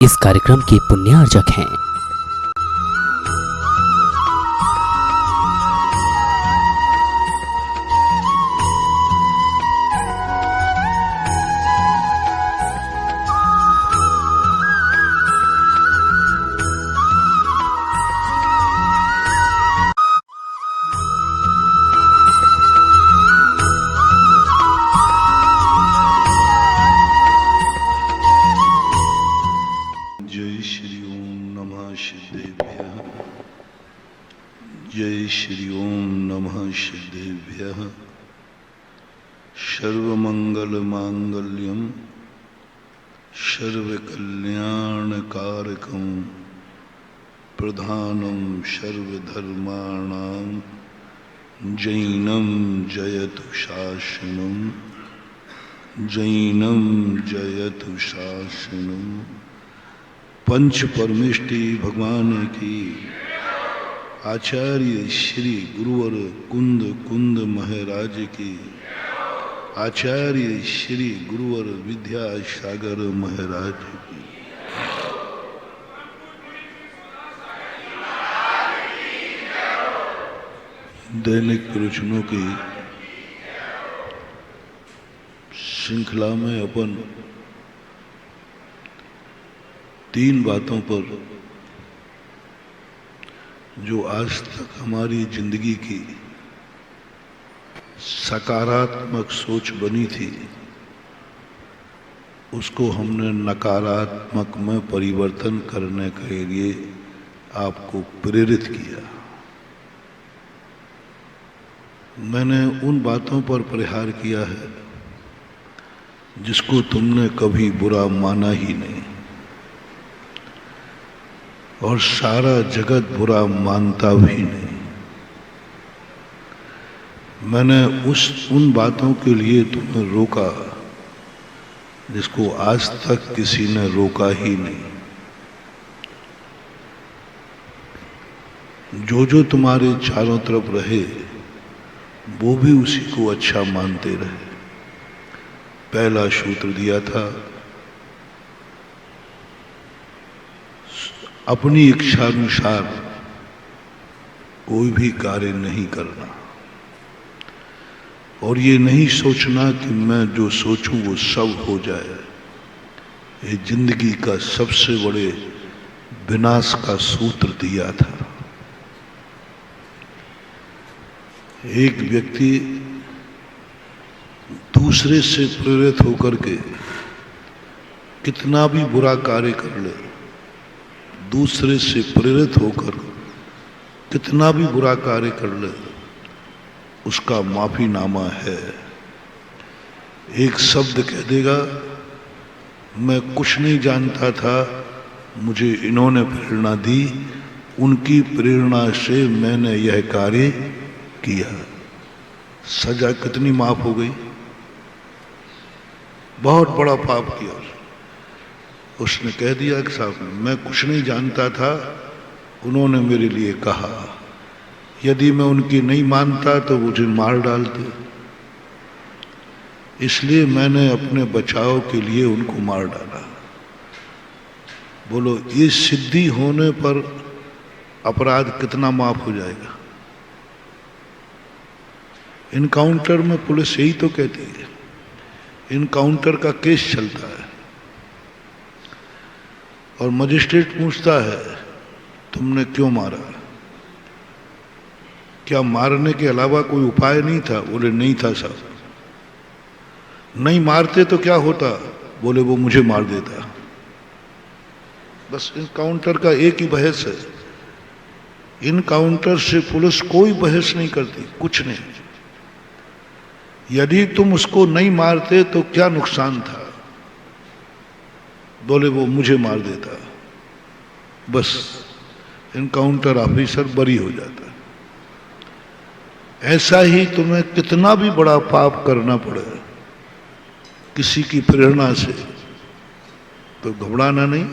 इस कार्यक्रम के पुण्यार्जक हैं जय श्री ओम नमः सिद्धेभ्यः। जय श्री ओम नमः सिद्धेभ्यः। सर्वमंगल मांगल्यम सर्वकल्याणकारकं प्रधानं सर्वधर्माणां जैनं जयतु शासनं जैनं जयतु शासनं। पंच परमेष्टि भगवान की आचार्य श्री गुरुवर कुंद कुंद महाराज की आचार्य श्री गुरुवर विद्यासागर महाराज की दैनिक प्रवचनों की श्रृंखला में अपन तीन बातों पर जो आज तक हमारी जिंदगी की सकारात्मक सोच बनी थी उसको हमने नकारात्मक में परिवर्तन करने के लिए आपको प्रेरित किया। मैंने उन बातों पर प्रहार किया है जिसको तुमने कभी बुरा माना ही नहीं और सारा जगत बुरा मानता भी नहीं। मैंने उन बातों के लिए तुम्हें रोका जिसको आज तक किसी ने रोका ही नहीं। जो तुम्हारे चारों तरफ रहे वो भी उसी को अच्छा मानते रहे। पहला सूत्र दिया था अपनी इच्छानुसार कोई भी कार्य नहीं करना और ये नहीं सोचना कि मैं जो सोचूं वो सब हो जाए। ये जिंदगी का सबसे बड़े विनाश का सूत्र दिया था। एक व्यक्ति दूसरे से प्रेरित होकर के कितना भी बुरा कार्य कर ले, दूसरे से प्रेरित होकर कितना भी बुरा कार्य कर ले उसका माफीनामा है। एक शब्द कह देगा मैं कुछ नहीं जानता था, मुझे इन्होंने प्रेरणा दी, उनकी प्रेरणा से मैंने यह कार्य किया। सजा कितनी माफ हो गई। बहुत बड़ा पाप किया उसने कह दिया कि साहब मैं कुछ नहीं जानता था, उन्होंने मेरे लिए कहा, यदि मैं उनकी नहीं मानता तो मुझे मार डालते, इसलिए मैंने अपने बचाव के लिए उनको मार डाला। बोलो ये सिद्धि होने पर अपराध कितना माफ हो जाएगा। इनकाउंटर में पुलिस यही तो कहती है, इनकाउंटर का केस चलता है और मजिस्ट्रेट पूछता है तुमने क्यों मारा, क्या मारने के अलावा कोई उपाय नहीं था। बोले नहीं था साहब। नहीं मारते तो क्या होता। बोले वो मुझे मार देता। बस इनकाउंटर का एक ही बहस है। इनकाउंटर से पुलिस कोई बहस नहीं करती, कुछ नहीं। यदि तुम उसको नहीं मारते तो क्या नुकसान था। बोले वो मुझे मार देता। बस इनकाउंटर ऑफिसर बरी हो जाता। ऐसा ही तुम्हें कितना भी बड़ा पाप करना पड़े किसी की प्रेरणा से तो घबराना नहीं।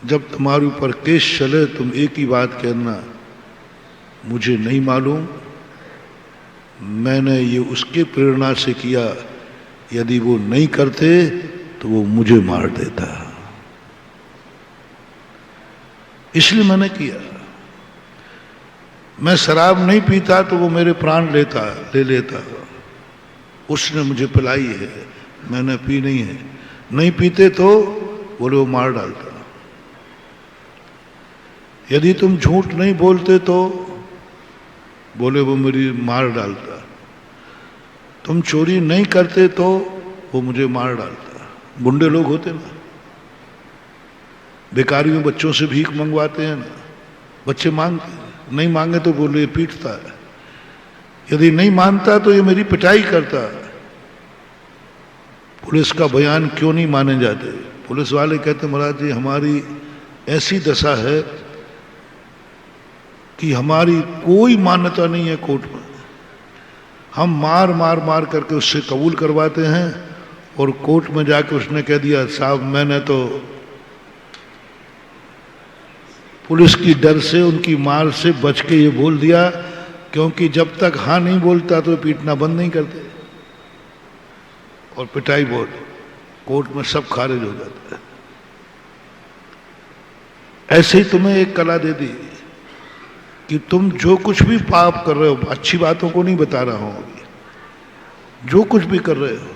जब तुम्हारे ऊपर केस चले तुम एक ही बात कहना मुझे नहीं मालूम, मैंने ये उसके प्रेरणा से किया, यदि वो नहीं करते तो वो मुझे मार देता। इसलिए मैंने किया। मैं शराब नहीं पीता तो वो मेरे प्राण ले लेता। उसने मुझे पिलाई है, मैंने पी नहीं है। नहीं पीते तो बोले वो मार डालता। यदि तुम झूठ नहीं बोलते तो बोले वो मेरी मार डालता। तुम चोरी नहीं करते तो वो मुझे मार डालता। गुंडे लोग होते ना, बेकारियों बच्चों से भीख मंगवाते हैं ना, बच्चे मांगते हैं, नहीं मांगे तो बोले पीटता है। यदि नहीं मानता तो ये मेरी पिटाई करता है। पुलिस का बयान क्यों नहीं माने जाते? पुलिस वाले कहते महाराज जी हमारी ऐसी दशा है कि हमारी कोई मान्यता नहीं है कोर्ट में। हम मार मार मार करके उससे कबूल करवाते हैं और कोर्ट में जाके उसने कह दिया साहब मैंने तो पुलिस की डर से, उनकी मार से बच के ये बोल दिया, क्योंकि जब तक हाँ नहीं बोलता तो पीटना बंद नहीं करते और पिटाई बहुत, कोर्ट में सब खारिज हो जाता है। ऐसे ही तुम्हें एक कला दे दी कि तुम जो कुछ भी पाप कर रहे हो, अच्छी बातों को नहीं बता रहा हूं अभी, जो कुछ भी कर रहे हो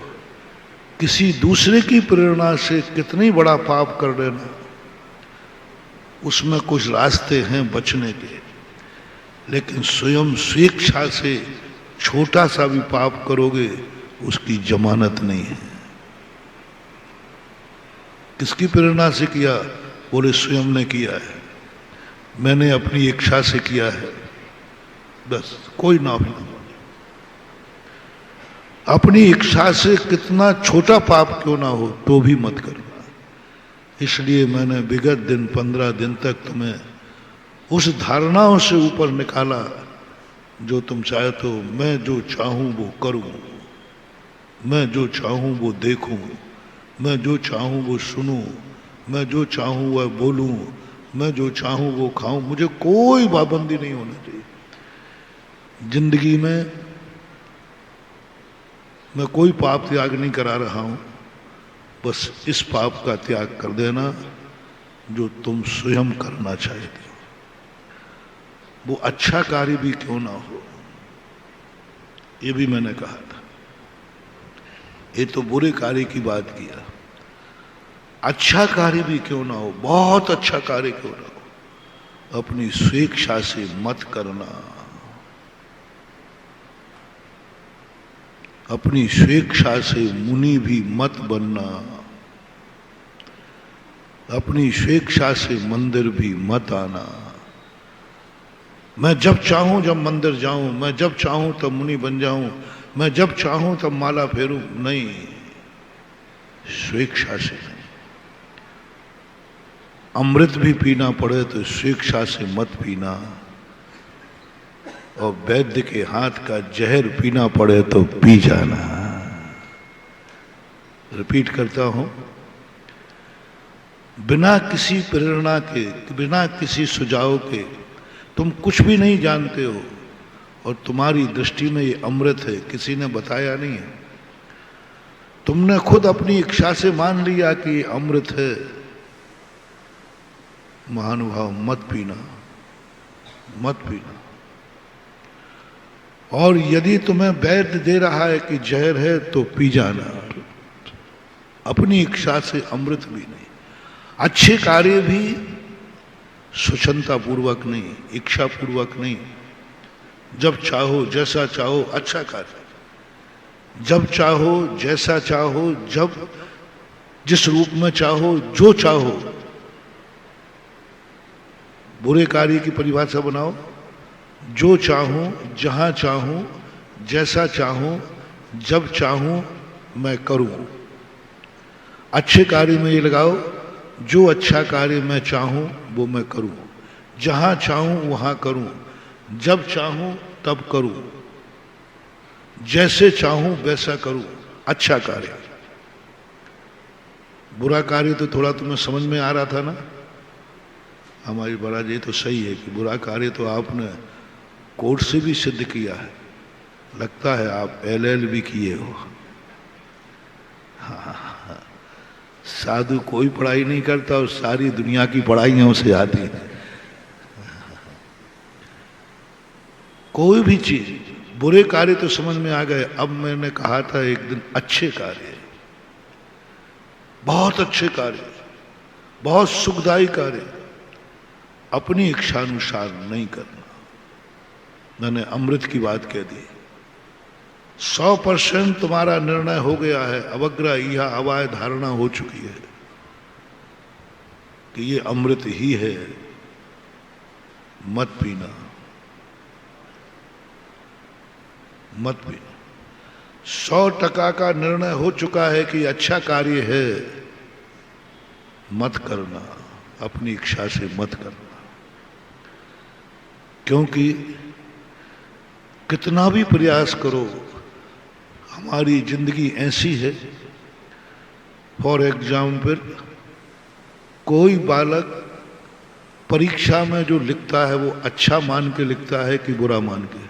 किसी दूसरे की प्रेरणा से कितनी बड़ा पाप कर लेना, उसमें कुछ रास्ते हैं बचने के। लेकिन स्वयं स्वेच्छा से छोटा सा भी पाप करोगे उसकी जमानत नहीं है। किसकी प्रेरणा से किया? बोले स्वयं ने किया है, मैंने अपनी इच्छा से किया है, बस कोई ना भी ना। अपनी इच्छा से कितना छोटा पाप क्यों ना हो तो भी मत करना। इसलिए मैंने विगत दिन 15 दिन तक तुम्हें उस धारणाओं से ऊपर निकाला जो तुम चाहते हो। मैं जो चाहूं वो करूं, मैं जो चाहूं वो देखूं, मैं जो चाहूं वो सुनूं, मैं जो चाहूं वह बोलूं, मैं जो चाहूं वो खाऊं। मुझे कोई पाबंदी नहीं होनी चाहिए। जिंदगी में मैं कोई पाप त्याग नहीं करा रहा हूं, बस इस पाप का त्याग कर देना जो तुम स्वयं करना चाहते हो, वो अच्छा कार्य भी क्यों ना हो। ये भी मैंने कहा था। ये तो बुरे कार्य की बात किया, अच्छा कार्य भी क्यों ना हो, बहुत अच्छा कार्य क्यों ना हो, अपनी स्वेच्छा से मत करना। अपनी स्वेच्छा से मुनि भी मत बनना, अपनी स्वेच्छा से मंदिर भी मत आना। मैं जब चाहूं जब मंदिर जाऊं, मैं जब चाहूं तब मुनि बन जाऊं, मैं जब चाहूं तब माला फेरूं, नहीं, स्वेच्छा से नहीं। अमृत भी पीना पड़े तो स्वेच्छा से मत पीना, और वैद्य के हाथ का जहर पीना पड़े तो पी जाना। रिपीट करता हूं, बिना किसी प्रेरणा के, बिना किसी सुझाव के तुम कुछ भी नहीं जानते हो और तुम्हारी दृष्टि में ये अमृत है, किसी ने बताया नहीं है, तुमने खुद अपनी इच्छा से मान लिया कि ये अमृत है। महानुभाव मत पीना, मत पीना। और यदि तुम्हें वैद्य दे रहा है कि जहर है तो पी जाना, अपनी इच्छा से अमृत भी नहीं। अच्छे कार्य भी स्वच्छंदता पूर्वक नहीं, इच्छा पूर्वक नहीं, जब चाहो जैसा चाहो अच्छा कार्य, जब चाहो जैसा चाहो, जब जिस रूप में चाहो जो चाहो। बुरे कार्य की परिभाषा बनाओ, जो चाहूं, जहां चाहूं, जैसा चाहूं, जब चाहूं मैं करूं। अच्छे कार्य में ये लगाओ, जो अच्छा कार्य मैं चाहूं वो मैं करूं, जहां चाहूं वहां करूं, जब चाहूं तब करूं, जैसे चाहूं वैसा करूं। अच्छा कार्य। बुरा कार्य तो थोड़ा तुम्हें समझ में आ रहा था ना हमारी महाराज, ये तो सही है कि बुरा कार्य तो आपने कोर्ट से भी सिद्ध किया है, लगता है आप LL भी किए हो। साधु कोई पढ़ाई नहीं करता और सारी दुनिया की पढ़ाइयां उसे आती हैं, कोई भी चीज, बुरे कार्य तो समझ में आ गए। अब मैंने कहा था एक दिन, अच्छे कार्य, बहुत अच्छे कार्य, बहुत सुखदायी कार्य, अपनी इच्छानुसार नहीं करना। मैंने अमृत की बात कह दी। 100% तुम्हारा निर्णय हो गया है, अवग्रह यह अवाय धारणा हो चुकी है कि ये अमृत ही है, मत पीना, मत पीना। 100% का निर्णय हो चुका है कि अच्छा कार्य है, मत करना, अपनी इच्छा से मत करना। क्योंकि कितना भी प्रयास करो, हमारी जिंदगी ऐसी है। फॉर एग्जाम्पल, कोई बालक परीक्षा में जो लिखता है वो अच्छा मान के लिखता है कि बुरा मान के?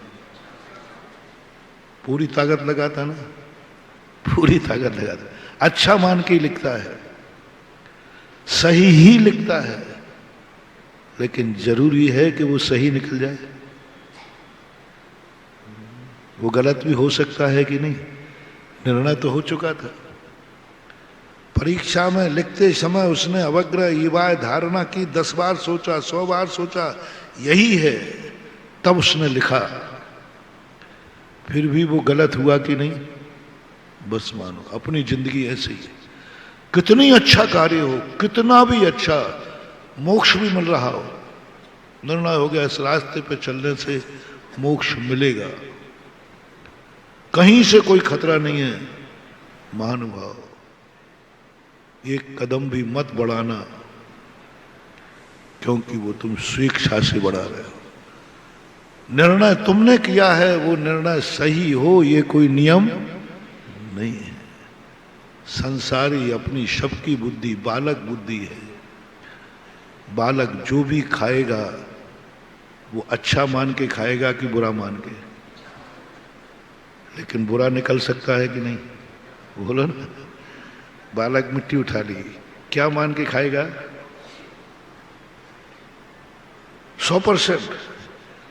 पूरी ताकत लगाता ना, पूरी ताकत लगाता, अच्छा मान के ही लिखता है, सही ही लिखता है। लेकिन जरूरी है कि वो सही निकल जाए? वो गलत भी हो सकता है कि नहीं? निर्णय तो हो चुका था। परीक्षा में लिखते समय उसने अवग्रह युवाय धारणा की, 10 बार सोचा, 100 बार सोचा, यही है, तब उसने लिखा। फिर भी वो गलत हुआ कि नहीं? बस मानो अपनी जिंदगी ऐसे ही है। कितनी अच्छा कार्य हो, कितना भी अच्छा, मोक्ष भी मिल रहा हो, निर्णय हो गया इस रास्ते पे चलने से मोक्ष मिलेगा, कहीं से कोई खतरा नहीं है, महानुभाव एक कदम भी मत बढ़ाना, क्योंकि वो तुम स्वेच्छा से बढ़ा रहे हो। निर्णय तुमने किया है, वो निर्णय सही हो, ये कोई नियम नहीं है। संसारी अपनी सबकी बुद्धि बालक बुद्धि है। बालक जो भी खाएगा वो अच्छा मान के खाएगा कि बुरा मान के? लेकिन बुरा निकल सकता है कि नहीं? बोलो ना। बालक मिट्टी उठा ली, क्या मान के खाएगा? 100%।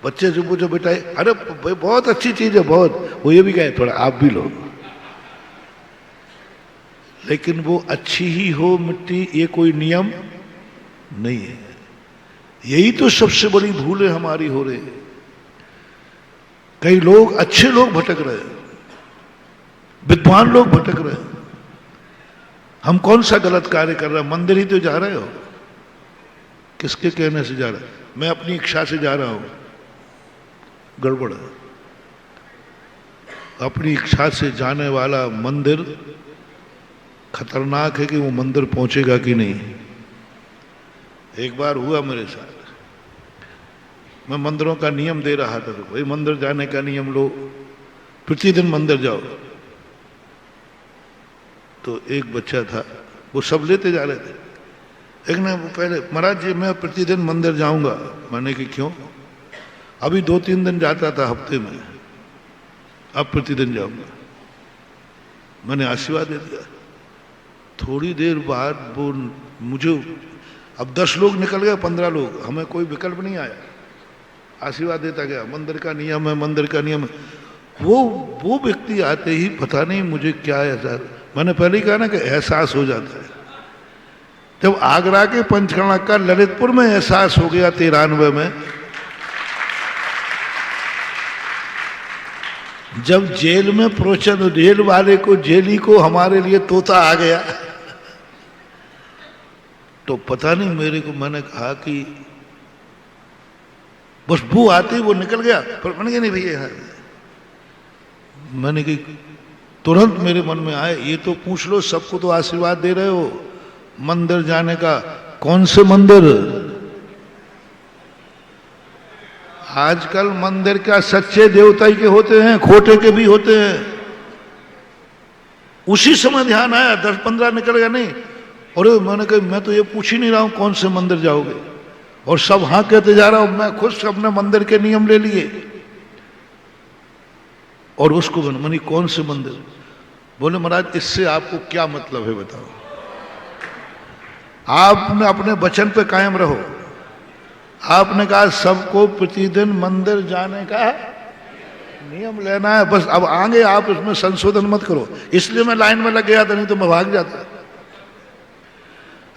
बच्चे जो पूछो बेटा, अरे भाई बहुत अच्छी चीज है, बहुत, वो ये भी कहे थोड़ा आप भी लो, लेकिन वो अच्छी ही हो मिट्टी, ये कोई नियम नहीं है। यही तो सबसे बड़ी भूलें हमारी हो रही है। कई लोग, अच्छे लोग भटक रहे हैं, विद्वान लोग भटक रहे हैं। हम कौन सा गलत कार्य कर रहे हैं? मंदिर ही तो जा रहे हो, किसके कहने से जा रहे हैं? मैं अपनी इच्छा से जा रहा हूं, गड़बड़ है। अपनी इच्छा से जाने वाला मंदिर खतरनाक है कि वो मंदिर पहुंचेगा कि नहीं। एक बार हुआ मेरे साथ, मैं मंदिरों का नियम दे रहा था, तो भाई मंदिर जाने का नियम लो, प्रतिदिन मंदिर जाओ। तो एक बच्चा था, वो सब लेते जा रहे थे, एक ने वो पहले, महाराज जी मैं प्रतिदिन मंदिर जाऊंगा। मैंने कि क्यों? अभी 2-3 दिन जाता था हफ्ते में, अब प्रतिदिन जाऊंगा। मैंने आशीर्वाद दे दिया। थोड़ी देर बाद वो मुझे, अब 10 लोग निकल गए, 15 लोग, हमें कोई विकल्प नहीं आया, आशीर्वाद देता गया। मंदिर का नियम है, मंदिर का नियम है। वो व्यक्ति आते ही पता नहीं मुझे क्या एहसास, मैंने पहले ही कहा ना कि एहसास हो जाता है। जब आगरा के पंचकर्मा का ललितपुर में एहसास हो गया 93 में, जब जेल में प्रोचन, जेल वाले को, जेली को हमारे लिए तोता आ गया, तो पता नहीं मेरे को, मैंने कहा कि बस वो आते वो निकल गया। पर मैंने कहा नहीं भैया, मैंने कहा तुरंत मेरे मन में आए, ये तो पूछ लो, सबको तो आशीर्वाद दे रहे हो मंदिर जाने का, कौन से मंदिर? आजकल मंदिर क्या सच्चे देवता ही के होते हैं, खोटे के भी होते हैं। उसी समय ध्यान आया, 10-15 निकल गया नहीं। और मैंने कहा मैं तो ये पूछ ही नहीं रहा हूं कौन से मंदिर जाओगे, और सब हाँ कहते जा रहा हूं। मैं खुद अपने मंदिर के नियम ले लिए, और उसको मनी कौन से मंदिर? बोले महाराज इससे आपको क्या मतलब है बताओ? आपने अपने वचन पे कायम रहो। आपने कहा सबको प्रतिदिन मंदिर जाने का नियम लेना है बस। अब आगे आप इसमें संशोधन मत करो, इसलिए मैं लाइन में लग गया था, नहीं तो मैं भाग जाता।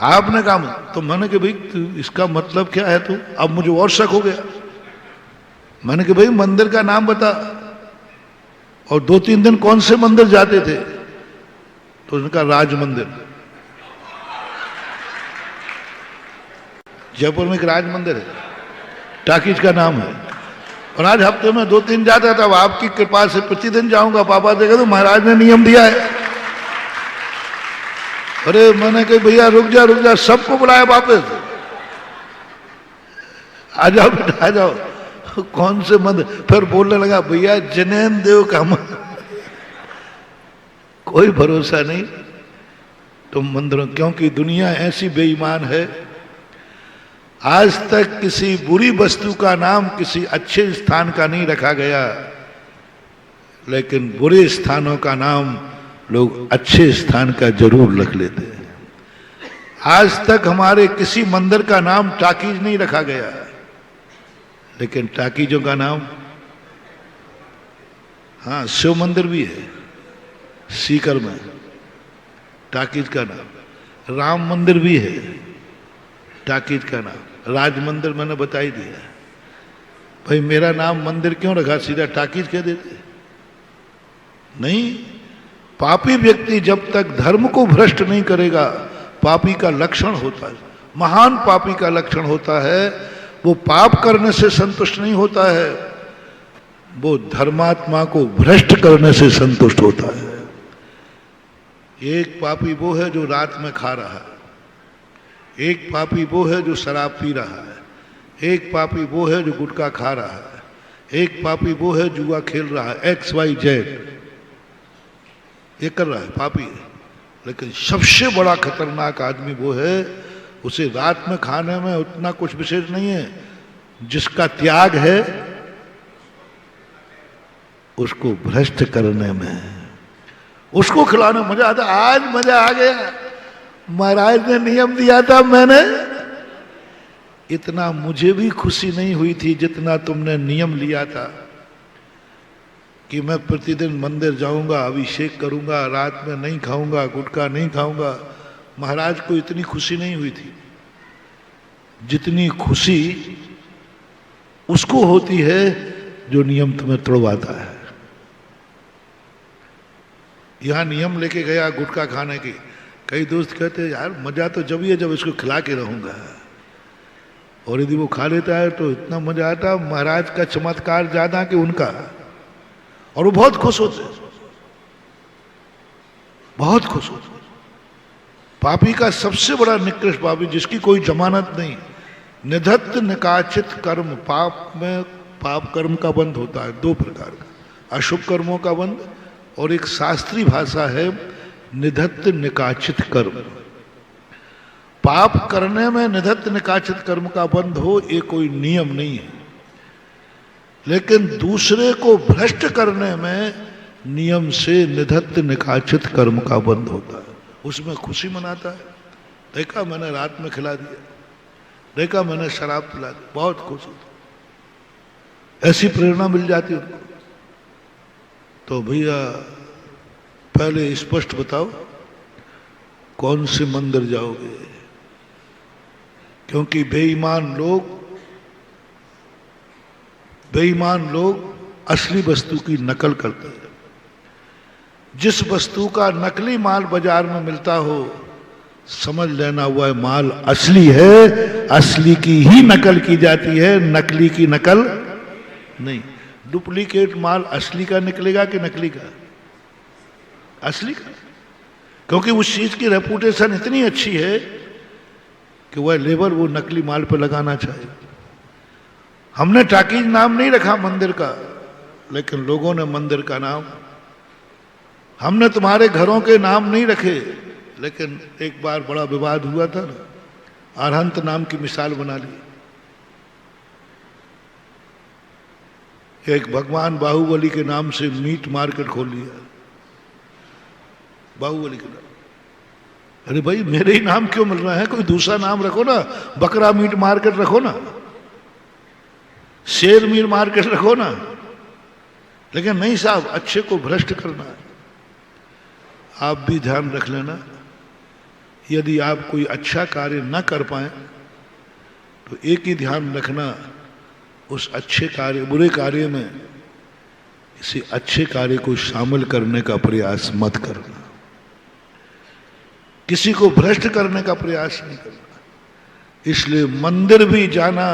आपने कहा तो मैंने कि भाई इसका मतलब क्या है? तो अब मुझे और शक हो गया। मैंने कि भाई मंदिर का नाम बता, और 2-3 दिन कौन से मंदिर जाते थे? तो उनका राज मंदिर, जयपुर में एक राज मंदिर है, टाकीज का नाम है, और आज हफ्ते में 2-3 जाता था। अब आपकी कृपा से प्रतिदिन जाऊंगा। पापा देखा तो महाराज ने नियम दिया है। अरे मैंने कहा भैया रुक जा, सबको बुलाया वापस, आ जाओ बेटा आ जाओ। कौन से मंदिर? फिर बोलने लगा भैया जनेन देव का कोई भरोसा नहीं तुम मंदिरों, क्योंकि दुनिया ऐसी बेईमान है। आज तक किसी बुरी वस्तु का नाम किसी अच्छे स्थान का नहीं रखा गया, लेकिन बुरे स्थानों का नाम लोग अच्छे स्थान का जरूर रख लेते हैं। आज तक हमारे किसी मंदिर का नाम टाकीज नहीं रखा गया, लेकिन टाकीजों का नाम, हाँ शिव मंदिर भी है सीकर में, टाकीज का नाम। राम मंदिर भी है, टाकीज का नाम। राज मंदिर मैंने बता ही दिया। भाई मेरा नाम मंदिर क्यों रखा? सीधा टाकीज कह देते। नहीं, पापी व्यक्ति जब तक धर्म को भ्रष्ट नहीं करेगा, पापी का लक्षण होता है, महान पापी का लक्षण होता है, वो पाप करने से संतुष्ट नहीं होता है, वो धर्मात्मा को भ्रष्ट करने से संतुष्ट होता है। एक पापी वो है जो रात में खा रहा है, एक पापी वो है जो शराब पी रहा है, एक पापी वो है जो गुटखा खा रहा है, एक पापी वो है जुआ खेल रहा है, XYZ ये कर रहा है, पापी है। लेकिन सबसे बड़ा खतरनाक आदमी वो है, उसे रात में खाने में उतना कुछ विशेष नहीं है, जिसका त्याग है उसको भ्रष्ट करने में, उसको खिलाने मजा आता। आज मजा आ गया, महाराज ने नियम दिया था, मैंने इतना मुझे भी खुशी नहीं हुई थी जितना तुमने नियम लिया था कि मैं प्रतिदिन मंदिर जाऊंगा, अभिषेक करूंगा, रात में नहीं खाऊंगा, गुटखा नहीं खाऊंगा। महाराज को इतनी खुशी नहीं हुई थी जितनी खुशी उसको होती है जो नियम तुम्हें तोड़वाता है। यहां नियम लेके गया गुटखा खाने की, कई दोस्त कहते हैं यार मजा तो जब ही है जब इसको खिला के रहूंगा, और यदि वो खा लेता है तो इतना मजा आता। महाराज का चमत्कार ज्यादा कि उनका, और वो बहुत खुश होते, बहुत खुश होते। पापी का सबसे बड़ा निकृष्ट पापी, जिसकी कोई जमानत नहीं, निधत्त निकाचित कर्म। पाप में पाप कर्म का बंध होता है 2 प्रकार का, अशुभ कर्मों का बंध, और एक शास्त्रीय भाषा है निधत्त निकाचित कर्म। पाप करने में निधत्त निकाचित कर्म का बंध हो, ये कोई नियम नहीं है, लेकिन दूसरे को भ्रष्ट करने में नियम से निधत्त निकाचित कर्म का बंध होता है। उसमें खुशी मनाता है, देखा मैंने रात में खिला दिया, देखा मैंने शराब पिला दी, बहुत खुश होता। ऐसी प्रेरणा मिल जाती उनको। तो भैया पहले स्पष्ट बताओ कौन से मंदिर जाओगे, क्योंकि बेईमान लोग असली वस्तु की नकल करते हैं। जिस वस्तु का नकली माल बाजार में मिलता हो, समझ लेना वह माल असली है, असली की ही नकल की जाती है, नकली की नकल नहीं। डुप्लीकेट माल असली का निकलेगा कि नकली का? असली का, क्योंकि उस चीज की रेपुटेशन इतनी अच्छी है कि वह लेबर वो नकली माल पर लगाना चाहिए। हमने टाकीज नाम नहीं रखा मंदिर का, लेकिन लोगों ने मंदिर का नाम। हमने तुम्हारे घरों के नाम नहीं रखे, लेकिन एक बार बड़ा विवाद हुआ था ना, अरहंत नाम की मिसाल बना ली। एक भगवान बाहुबली के नाम से मीट मार्केट खोल लिया, बाहुबली के नाम। अरे भाई मेरे ही नाम क्यों मिल रहा है? कोई दूसरा नाम रखो ना, बकरा मीट मार्केट रखो ना, शेर मीट मार्केट रखो ना। लेकिन नहीं साहब, अच्छे को भ्रष्ट करना है। आप भी ध्यान रख लेना, यदि आप कोई अच्छा कार्य न कर पाए तो एक ही ध्यान रखना, उस अच्छे कार्य बुरे कार्य में किसी अच्छे कार्य को शामिल करने का प्रयास मत करना, किसी को भ्रष्ट करने का प्रयास नहीं करना। इसलिए मंदिर भी जाना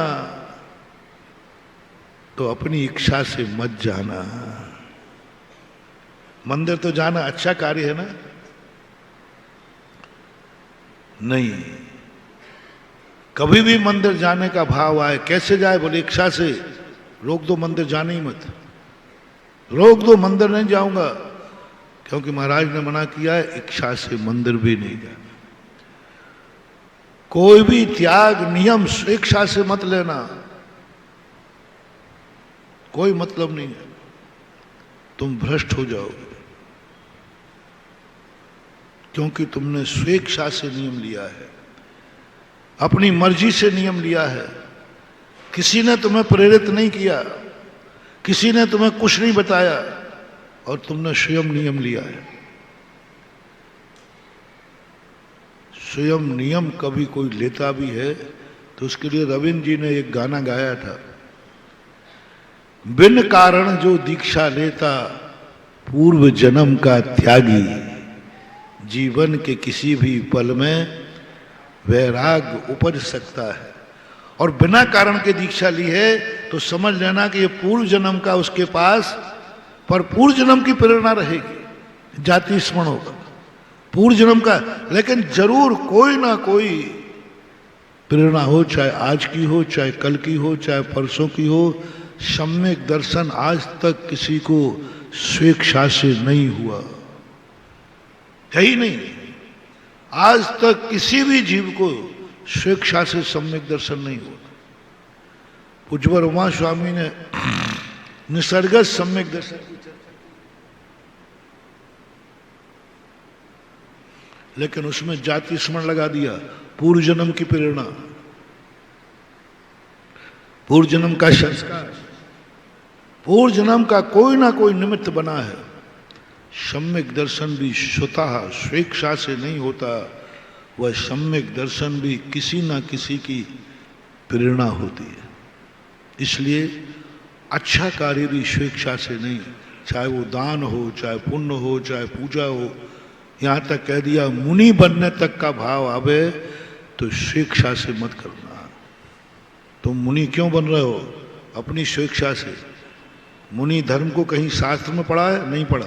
तो अपनी इच्छा से मत जाना। मंदिर तो जाना अच्छा कार्य है ना? नहीं, कभी भी मंदिर जाने का भाव आए, कैसे जाए? बोले इच्छा से। रोक दो, मंदिर जाने ही मत, रोक दो, मंदिर नहीं जाऊंगा, क्योंकि महाराज ने मना किया है, इच्छा से मंदिर भी नहीं जाना। कोई भी त्याग नियम स्वेच्छा से मत लेना, कोई मतलब नहीं है, तुम भ्रष्ट हो जाओगे, क्योंकि तुमने स्वेच्छा से नियम लिया है, अपनी मर्जी से नियम लिया है। किसी ने तुम्हें प्रेरित नहीं किया, किसी ने तुम्हें कुछ नहीं बताया, और तुमने स्वयं नियम लिया है। स्वयं नियम कभी कोई लेता भी है तो उसके लिए रविंद्र जी ने एक गाना गाया था, बिन कारण जो दीक्षा लेता पूर्व जन्म का त्यागी, जीवन के किसी भी पल में वैराग उपज सकता है। और बिना कारण के दीक्षा ली है तो समझ लेना कि ये पूर्व जन्म का उसके पास, पर पूर्व जन्म की प्रेरणा रहेगी, जाति स्मरण होगा पूर्व जन्म का, लेकिन जरूर कोई ना कोई प्रेरणा हो, चाहे आज की हो, चाहे कल की हो, चाहे परसों की हो। सम्यक दर्शन आज तक किसी को स्वेच्छा से नहीं हुआ है ही नहीं। आज तक किसी भी जीव को स्वेच्छा से सम्यक दर्शन नहीं हुआ। पूज्य उमा स्वामी ने निसर्गत सम्यक दर्शन की चर्चा, लेकिन उसमें जाति स्मरण लगा दिया, पूर्व जन्म की प्रेरणा, पूर्व जन्म का संस्कार, पूर्व जन्म का कोई ना कोई निमित्त बना है। सम्यक दर्शन भी स्वतः स्वेच्छा से नहीं होता, वह सम्यक दर्शन भी किसी ना किसी की प्रेरणा होती है। इसलिए अच्छा कार्य भी स्वेच्छा से नहीं, चाहे वो दान हो, चाहे पुण्य हो, चाहे पूजा हो, यहाँ तक कह दिया मुनि बनने तक का भाव आवे तो स्वेच्छा से मत करना। तुम मुनि क्यों बन रहे हो? अपनी स्वेच्छा से। मुनि धर्म को कहीं शास्त्र में पढ़ा है? नहीं पढ़ा।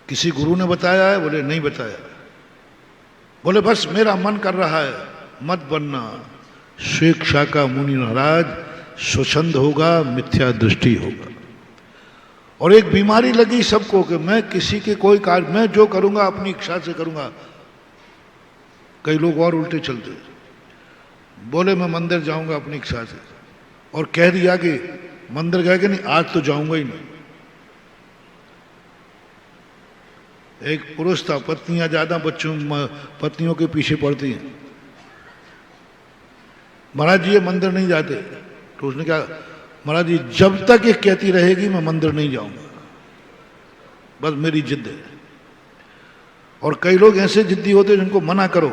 किसी गुरु ने बताया है? बोले नहीं बताया। बोले बस मेरा मन कर रहा है। मत बनना। स्वेच्छा का मुनि महाराज स्वच्छंद होगा, मिथ्या दृष्टि होगा। और एक बीमारी लगी सबको कि मैं किसी के कोई कार्य, मैं जो करूंगा अपनी इच्छा से करूंगा। कई लोग और उल्टे चलते, बोले मैं मंदिर जाऊंगा अपनी इच्छा से, और कह दिया कि मंदिर गए कि नहीं, आज तो जाऊंगा ही नहीं। एक पुरुष था, पत्नियां ज्यादा पत्नियों के पीछे पड़ती हैं। महाराज जी ये मंदिर नहीं जाते, तो उसने कहा महाराज जी जब तक ये कहती रहेगी मैं मंदिर नहीं जाऊंगा, बस मेरी जिद है। और कई लोग ऐसे जिद्दी होते हैं जिनको मना करो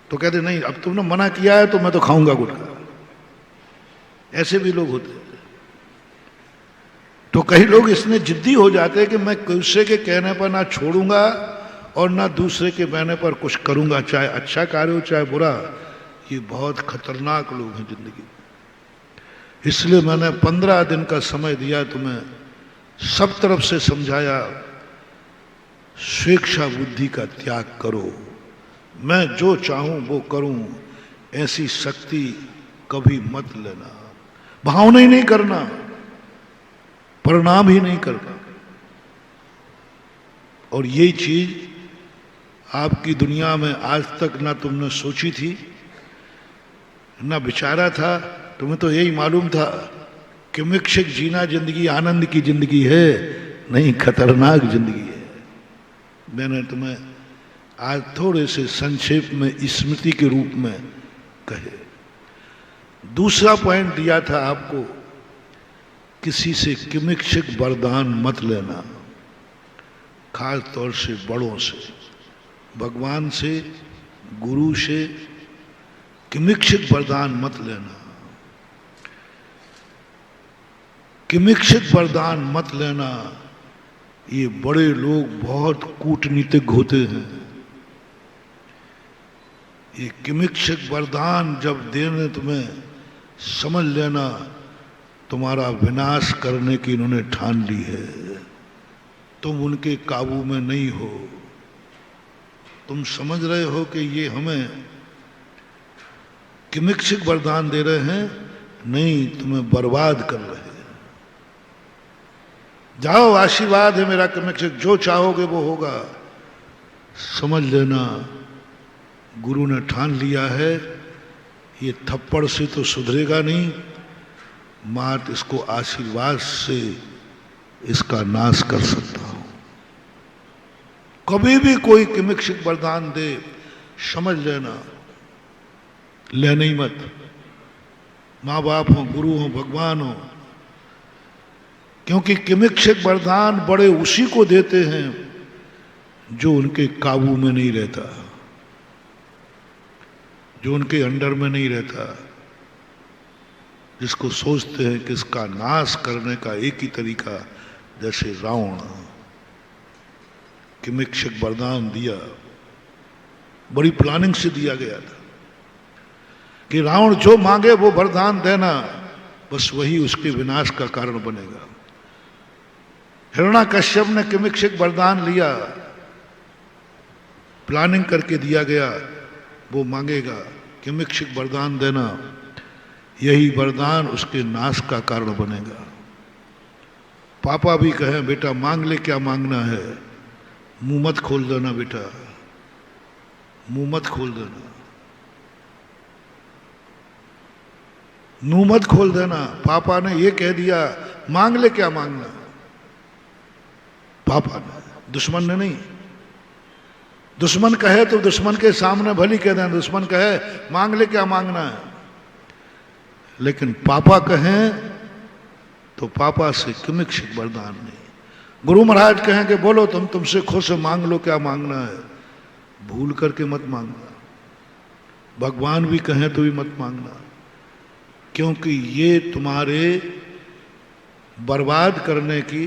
तो कहते नहीं अब तुमने मना किया है तो मैं तो खाऊंगा गुटखा। ऐसे भी लोग होते हैं। तो कई लोग इसमें जिद्दी हो जाते हैं कि मैं दूसरे के कहने पर ना छोड़ूंगा और ना दूसरे के कहने पर कुछ करूंगा, चाहे अच्छा कार्य हो चाहे बुरा। ये बहुत खतरनाक लोग हैं जिंदगी। इसलिए मैंने 15 दिन का समय दिया तुम्हें, सब तरफ से समझाया, स्वेच्छा बुद्धि का त्याग करो, मैं जो चाहूं वो करूं, ऐसी शक्ति कभी मत लेना। भावना ही नहीं करना, परिणाम ही नहीं करना। और ये चीज आपकी दुनिया में आज तक ना तुमने सोची थी ना विचारा था। तुम्हें तो यही मालूम था कि मिक्षिक जीना जिंदगी आनंद की जिंदगी है, नहीं खतरनाक जिंदगी है। मैंने तुम्हें आज थोड़े से संक्षेप में स्मृति के रूप में कहे। दूसरा पॉइंट दिया था आपको, किसी से किमिक्षिक वरदान मत लेना, खास तौर से बड़ों से, भगवान से, गुरु से किमिक्षिक वरदान मत लेना। किमिक्षिक वरदान मत लेना। ये बड़े लोग बहुत कूटनीतिक होते हैं। ये किमिक्षिक वरदान जब देने तुम्हें, समझ लेना तुम्हारा विनाश करने की इन्होंने ठान ली है। तुम उनके काबू में नहीं हो। तुम समझ रहे हो कि ये हमें किमिक्षिक वरदान दे रहे हैं, नहीं, तुम्हें बर्बाद कर रहे हैं। जाओ, आशीर्वाद है मेरा किमिक्षिक, जो चाहोगे वो होगा। समझ लेना गुरु ने ठान लिया है, ये थप्पड़ से तो सुधरेगा नहीं, मात इसको आशीर्वाद से इसका नाश कर सकता हूं। कभी भी कोई किमिक्षिक वरदान दे, समझ लेना लेना ही मत। माँ बाप हो, गुरु हो, भगवान हो, क्योंकि किमिक्षिक वरदान बड़े उसी को देते हैं जो उनके काबू में नहीं रहता, जो उनके अंडर में नहीं रहता, जिसको सोचते हैं कि इसका नाश करने का एक ही तरीका, जैसे रावण किमिक्षिक वरदान दिया, बड़ी प्लानिंग से दिया गया था कि रावण जो मांगे वो वरदान देना, बस वही उसके विनाश का कारण बनेगा। हिरण्याकश्यप ने किमिक्षिक वरदान लिया, प्लानिंग करके दिया गया, वो मांगेगा किमिक्षिक वरदान देना, यही वरदान उसके नाश का कारण बनेगा। पापा भी कहें बेटा मांग ले, क्या मांगना है, मुंह मत खोल देना बेटा, मुंह मत खोल देना, मुंह मत खोल देना। पापा ने ये कह दिया मांग ले, क्या मांगना, पापा ने, दुश्मन ने नहीं। दुश्मन कहे तो दुश्मन के सामने भली कह दें, दुश्मन कहे मांग ले, क्या मांगना है, लेकिन पापा कहें तो पापा से किमिक्षिक वरदान नहीं। गुरु महाराज कहें कि बोलो तुमसे खुद से मांग लो, क्या मांगना है, भूल करके मत मांगना। भगवान भी कहें तो भी मत मांगना, क्योंकि ये तुम्हारे बर्बाद करने की,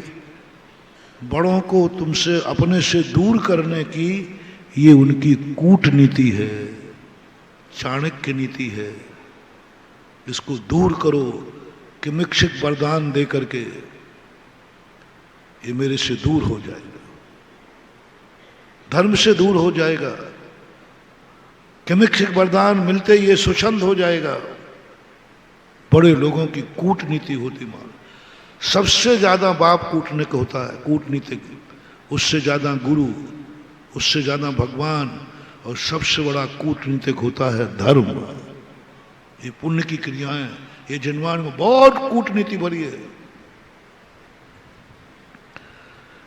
बड़ों को तुमसे अपने से दूर करने की, ये उनकी कूटनीति है, चाणक्य नीति है। इसको दूर करो किमिक्षिक वरदान दे करके, ये मेरे से दूर हो जाएगा, धर्म से दूर हो जाएगा। किमिक्षिक वरदान मिलते ही ये स्वच्छंद हो जाएगा। बड़े लोगों की कूटनीति होती मार, सबसे ज्यादा बाप कूटनीतिक होता है, कूटनीतिक, उससे ज्यादा गुरु, उससे ज्यादा भगवान, और सबसे बड़ा कूटनीतिक होता है धर्म। ये पुण्य की क्रियाएं, ये जन्मांतर में बहुत कूटनीति भरी है।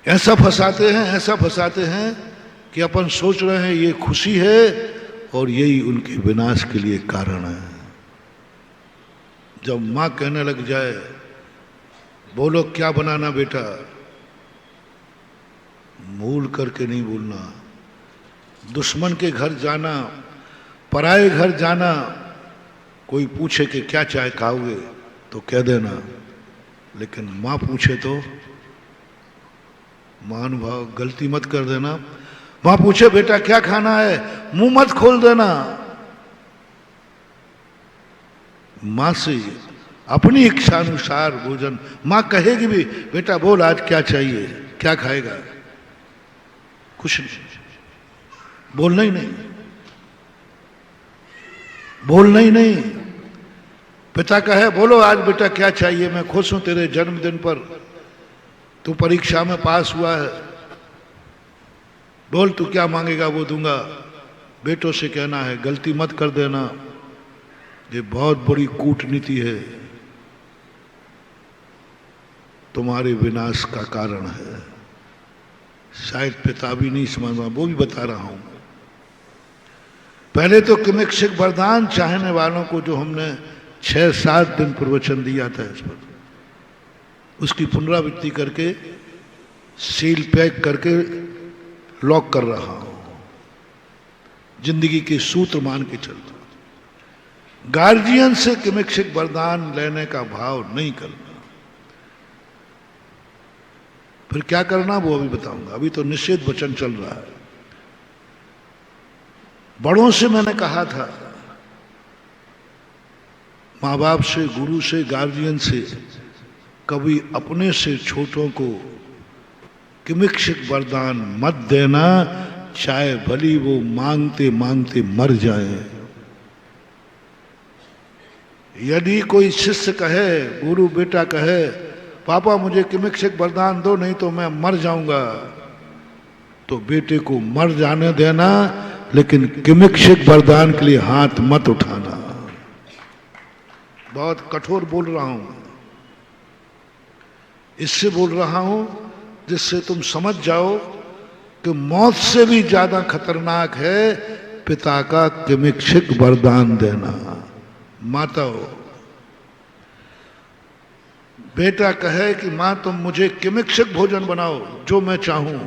ऐसा फंसाते हैं, ऐसा फंसाते हैं कि अपन सोच रहे हैं ये खुशी है, और यही उनके विनाश के लिए कारण है। जब माँ कहने लग जाए बोलो क्या बनाना बेटा, मूल करके नहीं बोलना। दुश्मन के घर जाना, पराए घर जाना, कोई पूछे कि क्या चाय खाओगे तो कह देना, लेकिन माँ पूछे तो महानुभाव गलती मत कर देना। माँ पूछे बेटा क्या खाना है, मुंह मत खोल देना। माँ से अपनी इच्छा अनुसार भोजन, माँ कहेगी भी बेटा बोल आज क्या चाहिए, क्या खाएगा, कुछ नहीं, बोलना ही नहीं, बोलना ही नहीं। पिता कहे बोलो आज बेटा क्या चाहिए, मैं खुश हूं तेरे जन्मदिन पर, तू परीक्षा में पास हुआ है, बोल तू क्या मांगेगा वो दूंगा। बेटों से कहना है गलती मत कर देना, ये बहुत बड़ी कूटनीति है, तुम्हारे विनाश का कारण है। शायद पिता भी नहीं समझ रहा, वो भी बता रहा हूं। पहले तो किमिक्षिक वरदान चाहने वालों को जो हमने 6-7 दिन प्रवचन दिया था इस पर, उसकी पुनरावृत्ति करके सील पैक करके लॉक कर रहा हूं, जिंदगी के सूत्र मान के चलता। गार्जियन से किमिक्षिक वरदान लेने का भाव नहीं करना। फिर क्या करना वो अभी बताऊंगा, अभी तो निषेध वचन चल रहा है। बड़ों से मैंने कहा था, माँ बाप से, गुरु से, गार्जियन से, कभी अपने से छोटों को किमिक्षिक वरदान मत देना, चाहे भली वो मांगते मांगते मर जाएं। यदि कोई शिष्य कहे, गुरु बेटा कहे, पापा मुझे किमिक्षिक वरदान दो नहीं तो मैं मर जाऊंगा, तो बेटे को मर जाने देना, लेकिन किमिक्षिक वरदान के लिए हाथ मत उठाना। बहुत कठोर बोल रहा हूं, इससे बोल रहा हूं जिससे तुम समझ जाओ कि मौत से भी ज्यादा खतरनाक है पिता का किमिक्षिक वरदान देना। माता हो, बेटा कहे कि मां तुम मुझे किमिक्षिक भोजन बनाओ जो मैं चाहूं,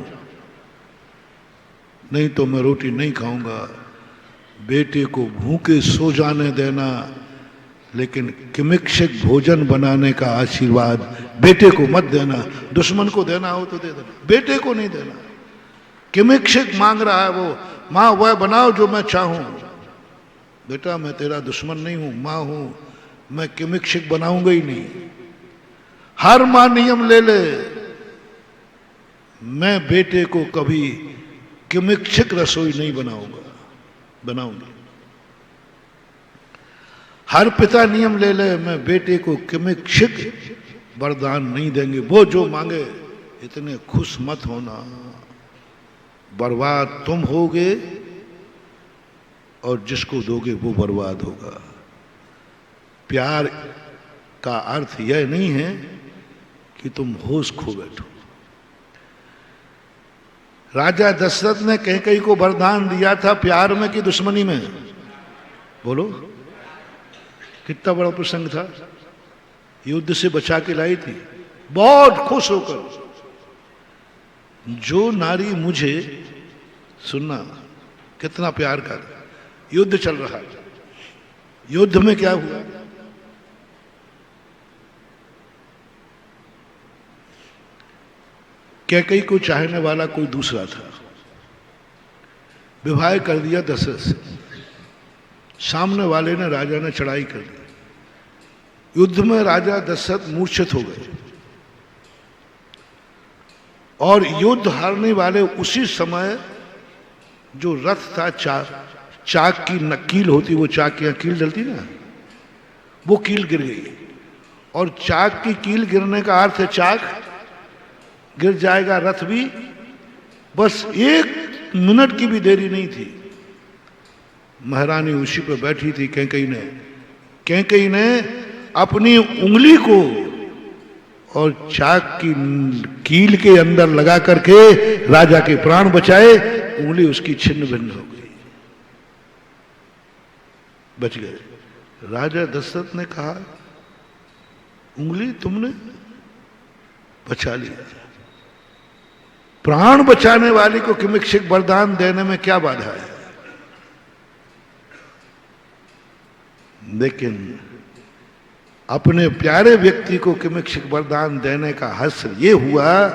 नहीं तो मैं रोटी नहीं खाऊंगा। बेटे को भूखे सो जाने देना, लेकिन किमिक्षिक भोजन बनाने का आशीर्वाद बेटे को मत देना। दुश्मन को देना हो तो दे देना, बेटे को नहीं देना। किमिक्षिक मांग रहा है वो, मां वह बनाओ जो मैं चाहूं। बेटा मैं तेरा दुश्मन नहीं हूं, मां हूं, मैं किमिक्षिक बनाऊंगा ही नहीं। हर मां नियम ले ले, मैं बेटे को कभी किमिक्षिक रसोई नहीं बनाऊंगी। हर पिता नियम ले ले, मैं बेटे को किमिक्षिक वरदान नहीं देंगे। वो जो मांगे, इतने खुश मत होना, बर्बाद तुम होगे और जिसको दोगे वो बर्बाद होगा। प्यार का अर्थ यह नहीं है कि तुम होश खो बैठो। राजा दशरथ ने कैकेयी को वरदान दिया था, प्यार में कि दुश्मनी में? बोलो, कितना बड़ा प्रसंग था। युद्ध से बचा के लाई थी, बहुत खुश होकर। जो नारी मुझे, सुनना, कितना प्यार कर, युद्ध चल रहा है, युद्ध में क्या हुआ? कैकेयी को चाहने वाला कोई दूसरा था, विवाह कर दिया दशरथ से। सामने वाले ने, राजा ने चढ़ाई कर दी। युद्ध में राजा दशरथ मूर्छित हो गए और युद्ध हारने वाले उसी समय जो रथ था, चाक की नकील होती, वो चाक की कील डलती ना, वो कील गिर गई। और चाक की कील गिरने का अर्थ है चाक गिर जाएगा, रथ भी। बस 1 मिनट की भी देरी नहीं थी। महारानी उसी पर बैठी थी। कैकेयी ने अपनी उंगली को और चाक की कील के अंदर लगा करके राजा के प्राण बचाए। उंगली उसकी छिन्न भिन्न हो गई, बच गए। राजा दशरथ ने कहा, उंगली तुमने बचा लिया, प्राण बचाने वाली को किमिक्षिक वरदान देने में क्या बाधा है? लेकिन अपने प्यारे व्यक्ति को किमिक्षिक वरदान देने का हश्र ये हुआ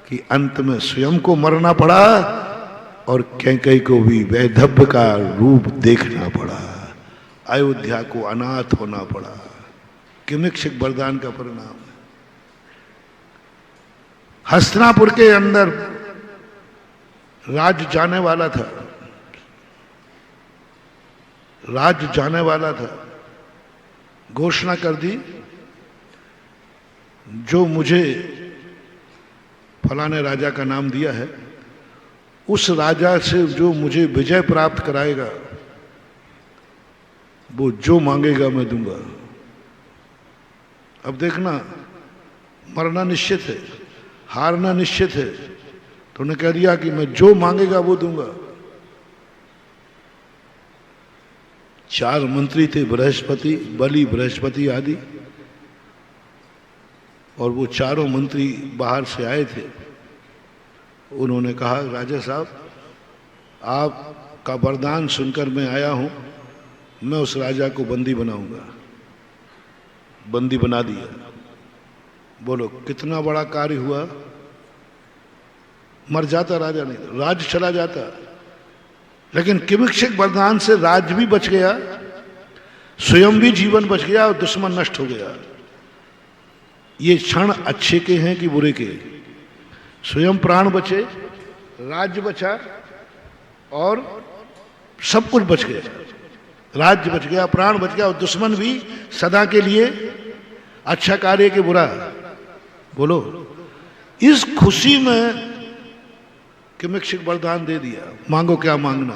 कि अंत में स्वयं को मरना पड़ा और कैकेयी को भी वैधव्य का रूप देखना पड़ा, अयोध्या को अनाथ होना पड़ा। किमिक्षिक वरदान का परिणाम। हस्तिनापुर के अंदर राज जाने वाला था, घोषणा कर दी, जो मुझे फलाने राजा का नाम दिया है, उस राजा से जो मुझे विजय प्राप्त कराएगा, वो जो मांगेगा मैं दूंगा। अब देखना, मरना निश्चित है, हारना निश्चित है, तो उन्होंने कह दिया कि मैं जो मांगेगा वो दूंगा। 4 मंत्री थे, बृहस्पति, बलि, बृहस्पति आदि, और वो चारों मंत्री बाहर से आए थे। उन्होंने कहा, राजा साहब, आपका वरदान सुनकर मैं आया हूं, मैं उस राजा को बंदी बनाऊंगा। बंदी बना दिया। बोलो कितना बड़ा कार्य हुआ। मर जाता राजा, नहीं राज्य चला जाता, लेकिन किमिक्षिक वरदान से राज्य भी बच गया, स्वयं भी जीवन बच गया और दुश्मन नष्ट हो गया। ये क्षण अच्छे के हैं कि बुरे के? स्वयं प्राण बचे, राज्य बचा और सब कुछ बच गया। राज्य बच गया, प्राण बच गया और दुश्मन भी सदा के लिए। अच्छा कार्य के बुरा? बोलो। इस खुशी में किमिक्षिक वरदान दे दिया। मांगो क्या मांगना।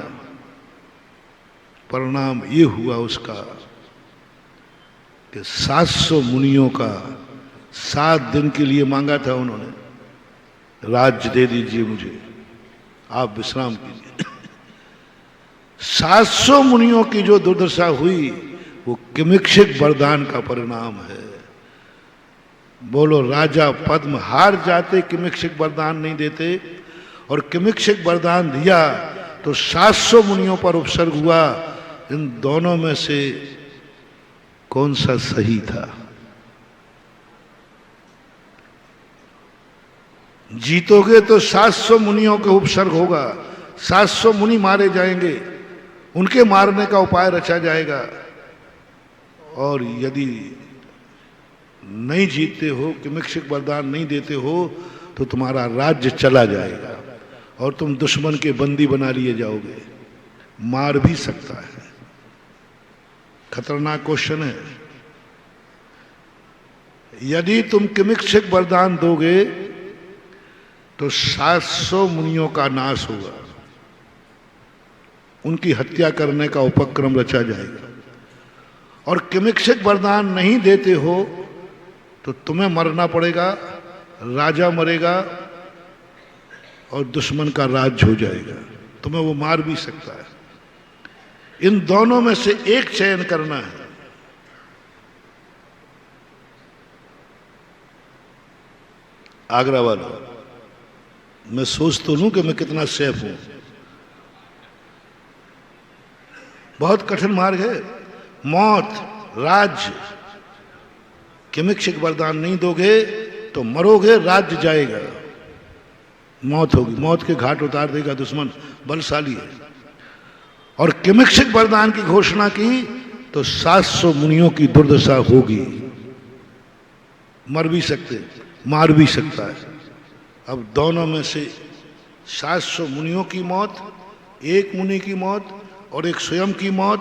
परिणाम ये हुआ उसका कि 700 मुनियों का 7 दिन के लिए मांगा था उन्होंने, राज्य दे दीजिए मुझे, आप विश्राम कीजिए। 700 मुनियों की जो दुर्दशा हुई वो किमिक्षिक वरदान का परिणाम है। बोलो, राजा पद्म हार जाते किमिक्षिक वरदान नहीं देते, और किमिक्षिक वरदान दिया तो 700 मुनियों पर उपसर्ग हुआ। इन दोनों में से कौन सा सही था? जीतोगे तो 700 मुनियों के उपसर्ग होगा, 700 मुनि मारे जाएंगे, उनके मारने का उपाय रचा जाएगा। और यदि नहीं जीतते हो, किमिक्षिक वरदान नहीं देते हो, तो तुम्हारा राज्य चला जाएगा और तुम दुश्मन के बंदी बना लिए जाओगे। मार भी सकता है। खतरनाक क्वेश्चन है। यदि तुम किमिक्षिक वरदान दोगे तो 700 मुनियों का नाश होगा, उनकी हत्या करने का उपक्रम रचा जाएगा। और किमिक्षिक वरदान नहीं देते हो तो तुम्हें मरना पड़ेगा, राजा मरेगा और दुश्मन का राज्य हो जाएगा। तुम्हें वो मार भी सकता है। इन दोनों में से एक चयन करना है। आगरा वाला, मैं सोच तो लूं कि मैं कितना सेफ हूं। बहुत कठिन मार्ग है। मौत, राज्य। किमिक्षिक वरदान नहीं दोगे तो मरोगे, राज्य जाएगा, मौत होगी, मौत के घाट उतार देगा दुश्मन, बलशाली है। और किमिक्षिक वरदान की घोषणा की तो 700 मुनियों की दुर्दशा होगी। मर भी सकते, मार भी सकता है। अब दोनों में से 700 मुनियों की मौत, एक मुनि की मौत और एक स्वयं की मौत,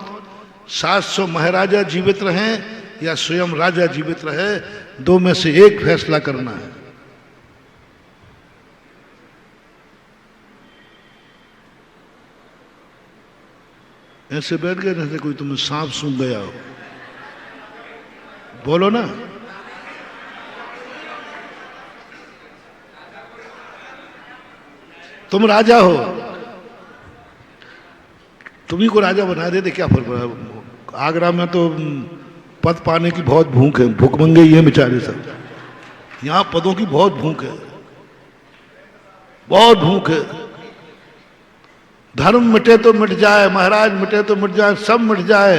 700 महाराजा जीवित रहें या स्वयं राजा जीवित रहे, दो में से एक फैसला करना है। ऐसे बैठ गए जैसे कोई तुम्हें सांप सूंघ गया हो। बोलो ना। तुम राजा हो, तुम्ही को राजा बना देते, क्या फर्क पड़ा? आगरा में तो पद पाने की बहुत भूख है, भूखमंगे ये बेचारे सब। यहां पदों की बहुत भूख है, बहुत भूख है। धर्म मिटे तो मिट जाए, महाराज मिटे तो मिट जाए, सब मिट जाए,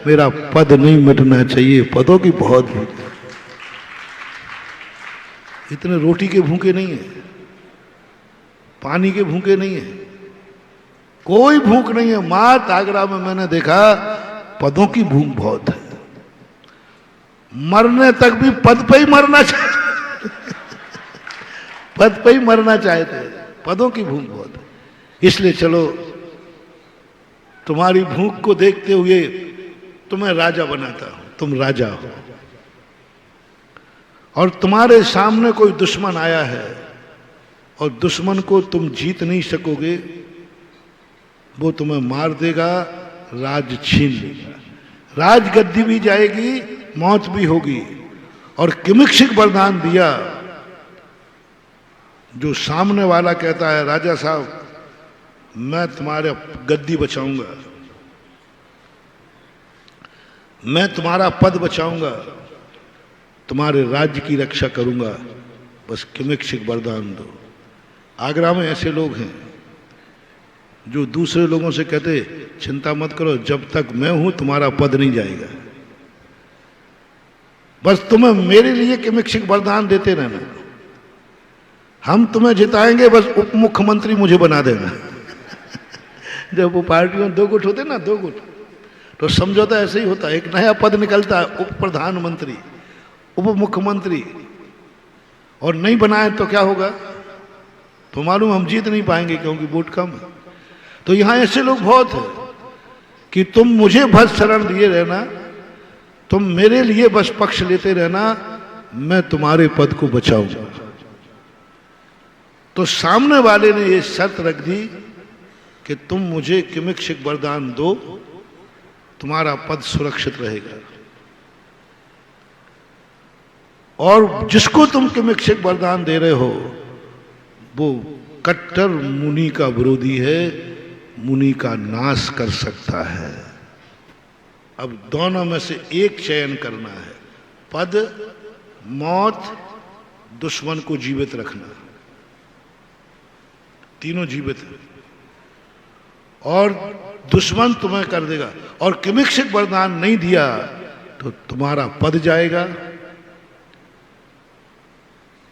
मेरा पद नहीं मिटना चाहिए। पदों की बहुत भूख है। इतने रोटी के भूखे नहीं है, पानी के भूखे नहीं है, कोई भूख नहीं है। मात आगरा में मैंने देखा पदों की भूख बहुत है। मरने तक भी पद पे ही मरना चाहते पद पे ही मरना चाहते। पदों की भूख बहुत है। इसलिए चलो, तुम्हारी भूख को देखते हुए तुम्हें राजा बनाता हूं। तुम राजा हो और तुम्हारे सामने कोई दुश्मन आया है और दुश्मन को तुम जीत नहीं सकोगे, वो तुम्हें मार देगा, राज छीन लेगा, राजगद्दी भी जाएगी, मौत भी होगी। और किमिक्षिक वरदान दिया, जो सामने वाला कहता है राजा साहब मैं तुम्हारे गद्दी बचाऊंगा, मैं तुम्हारा पद बचाऊंगा, तुम्हारे राज्य की रक्षा करूंगा, बस किमिक्षिक वरदान दो। आगरा में ऐसे लोग हैं जो दूसरे लोगों से कहते चिंता मत करो, जब तक मैं हूं तुम्हारा पद नहीं जाएगा, बस तुम्हें मेरे लिए किमिक्षिक वरदान देते रहना, हम तुम्हें जिताएंगे, बस उप मुख्यमंत्री मुझे बना देना। जब वो पार्टियों में दो गुट होते ना, दो गुट, तो समझौता ऐसे ही होता है, एक नया पद निकलता है, उप प्रधानमंत्री, उप मुख्यमंत्री, और नहीं बनाए तो क्या होगा, तो मालूम हम जीत नहीं पाएंगे क्योंकि वोट कम है। तो यहां ऐसे लोग बहुत हैं कि तुम मुझे बस शरण दिए रहना, तुम मेरे लिए बस पक्ष लेते रहना, मैं तुम्हारे पद को बचाऊंगा। तो सामने वाले ने ये शर्त रख दी कि तुम मुझे किमिक्षिक वरदान दो, तुम्हारा पद सुरक्षित रहेगा। और जिसको तुम किमिक्षिक वरदान दे रहे हो वो कट्टर मुनि का विरोधी है, मुनि का नाश कर सकता है। अब दोनों में से एक चयन करना है, पद, मौत, दुश्मन को जीवित रखना, तीनों जीवित है और दुश्मन तुम्हें कर देगा। और किमिक्षिक वरदान नहीं दिया तो तुम्हारा पद जाएगा,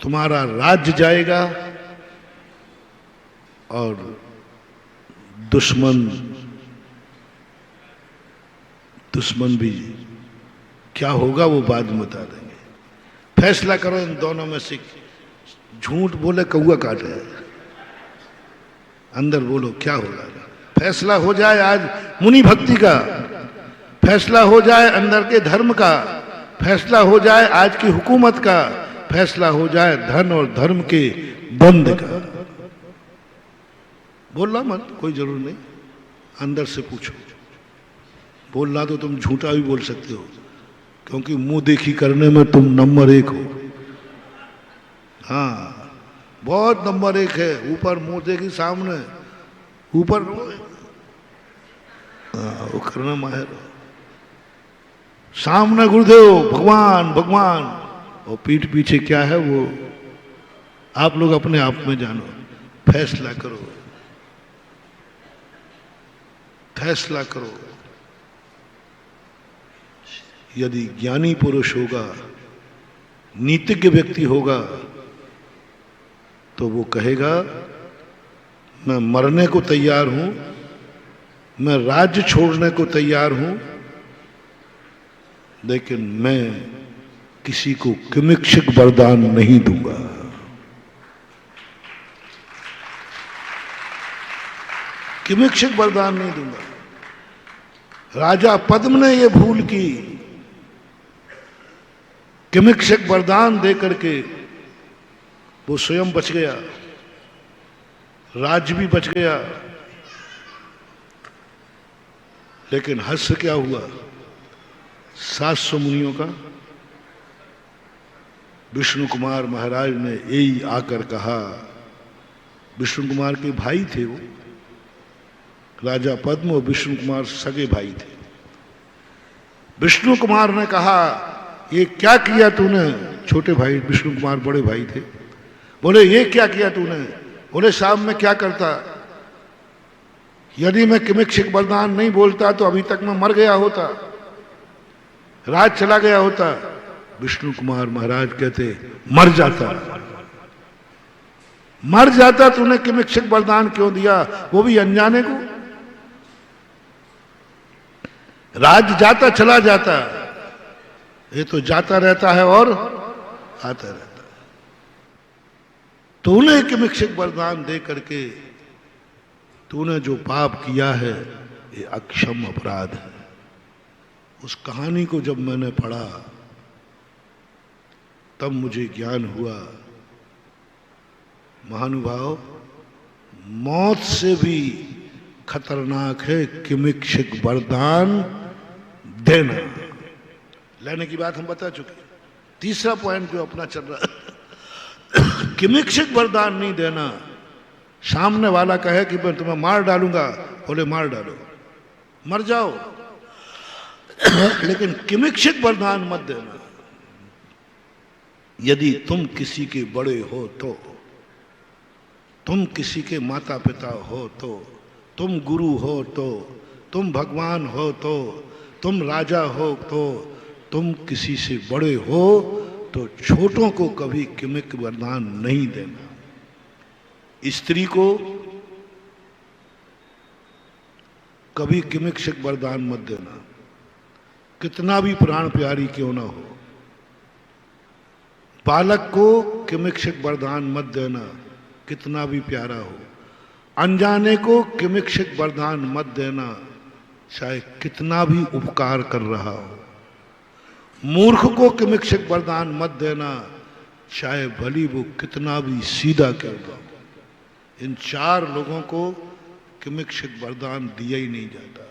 तुम्हारा राज्य जाएगा और दुश्मन भी क्या होगा वो बाद में बता देंगे। फैसला करो इन दोनों में से, झूठ बोले कौआ काटे, अंदर बोलो क्या होगा। फैसला हो जाए आज मुनि भक्ति का, फैसला हो जाए अंदर के धर्म का, फैसला हो जाए आज की हुकूमत का, फैसला हो जाए धन और धर्म के द्वंद का। बोलना मत, कोई जरूर नहीं, अंदर से पूछो। बोलना तो तुम झूठा भी बोल सकते हो क्योंकि मुंह देखी करने में तुम नंबर 1 हो। हाँ, बहुत नंबर 1 है, ऊपर मुंह देखी सामने, ऊपर वो करना माहिर हो, सामने गुरुदेव भगवान भगवान, और पीठ पीछे क्या है वो आप लोग अपने आप में जानो। फैसला करो, फैसला करो। यदि ज्ञानी पुरुष होगा, नीतिज्ञ व्यक्ति होगा, तो वो कहेगा मैं मरने को तैयार हूं, मैं राज्य छोड़ने को तैयार हूं, लेकिन मैं किसी को किमिक्षिक वरदान नहीं दूंगा। किमिक्षिक वरदान नहीं दूंगा। राजा पद्म ने यह भूल की, किमिक्षिक वरदान दे करके वो स्वयं बच गया, राज्य भी बच गया, लेकिन हद से क्या हुआ, 700 मुनियों का विष्णु कुमार महाराज ने यही आकर कहा। विष्णु कुमार के भाई थे वो, राजा पद्म और विष्णु कुमार सगे भाई थे। विष्णु कुमार ने कहा ये क्या किया तूने, छोटे भाई विष्णु कुमार बड़े भाई थे, बोले ये क्या किया तूने, बोले साहब मैं क्या करता, यदि मैं किमिक्षिक वरदान नहीं बोलता तो अभी तक मैं मर गया होता, राज चला गया होता। विष्णु कुमार महाराज कहते मर जाता, मर जाता, तूने किमिक्षिक वरदान क्यों दिया, वो भी अनजाने को। राज जाता चला जाता, ये तो जाता रहता है और आता रहता है। तूने किमिक्षिक वरदान दे करके तूने जो पाप किया है ये अक्षम अपराध है। उस कहानी को जब मैंने पढ़ा तब मुझे ज्ञान हुआ, महानुभाव, मौत से भी खतरनाक है किमिक्षिक वरदान देना। लेने की बात हम बता चुके। तीसरा पॉइंट जो अपना चल रहा है, किमिक्षिक वरदान नहीं देना। सामने वाला कहे कि मैं तुम्हें मार डालूंगा, बोले मार डालो, मर जाओ, लेकिन किमिक्षिक वरदान मत देना। यदि तुम किसी के बड़े हो तो, तुम किसी के माता पिता हो तो, तुम गुरु हो तो, तुम भगवान हो तो, तुम राजा हो तो, तुम किसी से बड़े हो तो छोटों को कभी किमिक वरदान नहीं देना। स्त्री को कभी किमिक्षिक वरदान मत देना, कितना भी प्राण प्यारी क्यों ना हो। बालक को किमिक्षिक वरदान मत देना, कितना भी प्यारा हो। अनजाने को किमिक्षिक वरदान मत देना, चाहे कितना भी उपकार कर रहा हो। मूर्ख को किमिक्षिक वरदान मत देना, चाहे भली वो कितना भी सीधा क्यों ना हो। इन चार लोगों को किमिक्षिक वरदान दिया ही नहीं जाता।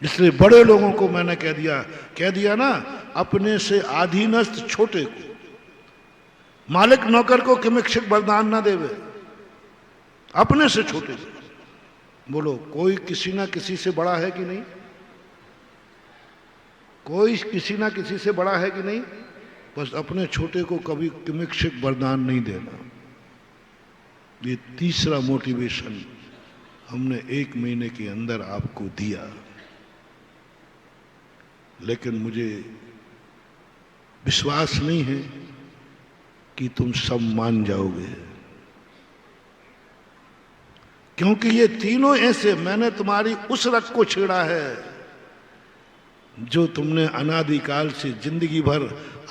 इसलिए बड़े लोगों को मैंने कह दिया ना, अपने से आधीनस्थ छोटे को, मालिक नौकर को किमिक्षिक वरदान ना देवे, अपने से छोटे से। बोलो, कोई किसी ना किसी से बड़ा है कि नहीं? कोई किसी ना किसी से बड़ा है कि नहीं? बस अपने छोटे को कभी किमिक्षिक वरदान नहीं देना। ये तीसरा मोटिवेशन हमने 1 महीने के अंदर आपको दिया, लेकिन मुझे विश्वास नहीं है कि तुम सब मान जाओगे, क्योंकि ये तीनों ऐसे, मैंने तुम्हारी उस रग को छेड़ा है जो तुमने अनादिकाल से जिंदगी भर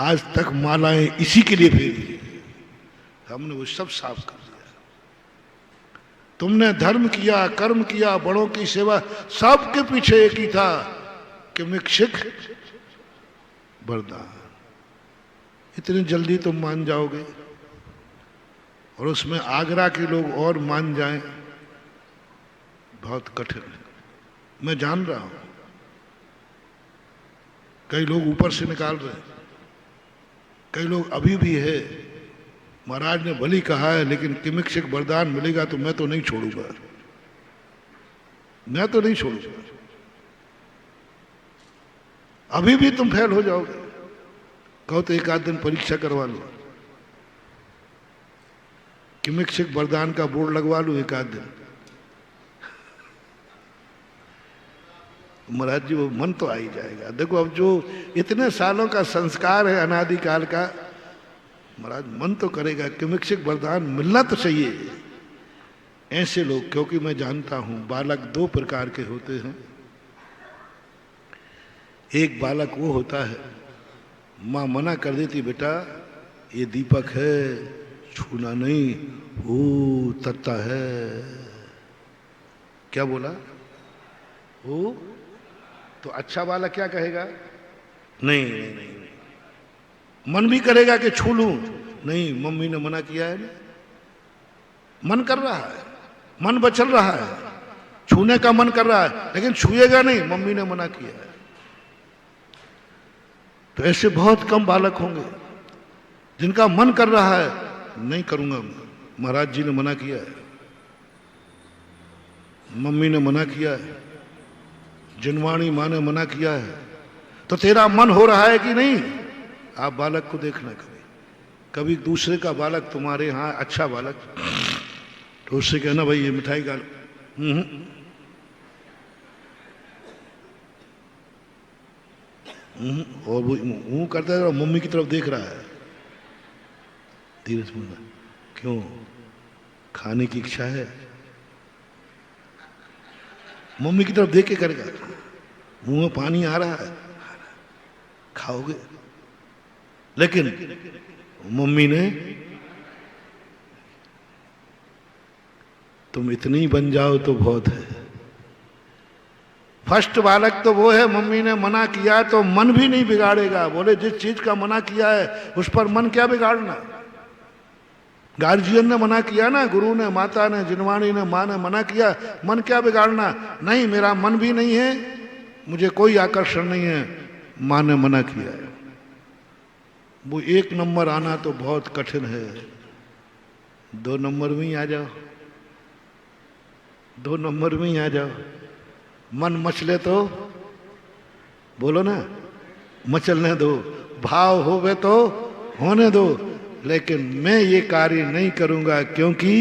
आज तक मालाएं इसी के लिए फेरी, हमने वो सब साफ कर दिया। तुमने धर्म किया, कर्म किया, बड़ों की सेवा, सबके पीछे एक ही था, किमिक्षिक वरदान। इतनी जल्दी तुम मान जाओगे? और उसमें आगरा के लोग और मान जाएं, बहुत कठिन है। मैं जान रहा हूं कई लोग ऊपर से निकाल रहे, कई लोग अभी भी है। महाराज ने भली कहा है, लेकिन किमिक्षिक वरदान मिलेगा तो मैं तो नहीं छोड़ूंगा, मैं तो नहीं छोड़ूंगा। अभी भी तुम फेल हो जाओगे, कहो तो 1 आध दिन परीक्षा करवा लो, किमिक्षिक वरदान का बोर्ड लगवा लो 1 आध दिन। महाराज जी वो मन तो आ ही जाएगा। देखो, अब जो इतने सालों का संस्कार है अनादिकाल का, महाराज मन तो करेगा किमिक्षिक वरदान मिलना तो चाहिए। ऐसे लोग, क्योंकि मैं जानता हूं बालक 2 प्रकार के होते हैं। एक बालक वो होता है, माँ मना कर देती, बेटा ये दीपक है, छूना नहीं, वो तत्ता है। क्या बोला? वो तो अच्छा बालक क्या कहेगा? नहीं नहीं नहीं, नहीं। मन भी करेगा कि छू लूं, नहीं मम्मी ने मना किया है ना। मन कर रहा है, मन बचल रहा है, छूने का मन कर रहा है, लेकिन छुएगा नहीं, मम्मी ने मना किया है। तो ऐसे बहुत कम बालक होंगे जिनका मन कर रहा है, नहीं करूंगा, महाराज जी ने मना किया है, मम्मी ने मना किया है, जिनवाणी माँ ने मना किया है, तो तेरा मन हो रहा है कि नहीं? आप बालक को देखना, कभी दूसरे का बालक तुम्हारे यहाँ अच्छा बालक, तो उससे कहना भाई ये मिठाई खा लो, और वो मुंह करता है और मम्मी की तरफ देख रहा है, धीरे से बोलना, क्यों? खाने की इच्छा है? मम्मी की तरफ देख के करेगा, मुंह में पानी आ रहा है, खाओगे। लेकिन मम्मी ने, तुम इतनी बन जाओ तो बहुत है। फर्स्ट बालक तो वो है, मम्मी ने मना किया तो मन भी नहीं बिगाड़ेगा। बोले जिस चीज का मना किया है उस पर मन क्या बिगाड़ना। गार्जियन ने मना किया ना, गुरु ने, माता ने, जिनवाणी ने, माँ ने मना किया, मन क्या बिगाड़ना। नहीं, मेरा मन भी नहीं है, मुझे कोई आकर्षण नहीं है, माँ ने मना किया है। वो 1 नंबर आना तो बहुत कठिन है, 2 नंबर में ही आ जाओ, 2 नंबर में ही आ जाओ। मन मचले तो बोलो ना, मचलने दो, भाव होवे तो होने दो, लेकिन मैं ये कार्य नहीं करूंगा क्योंकि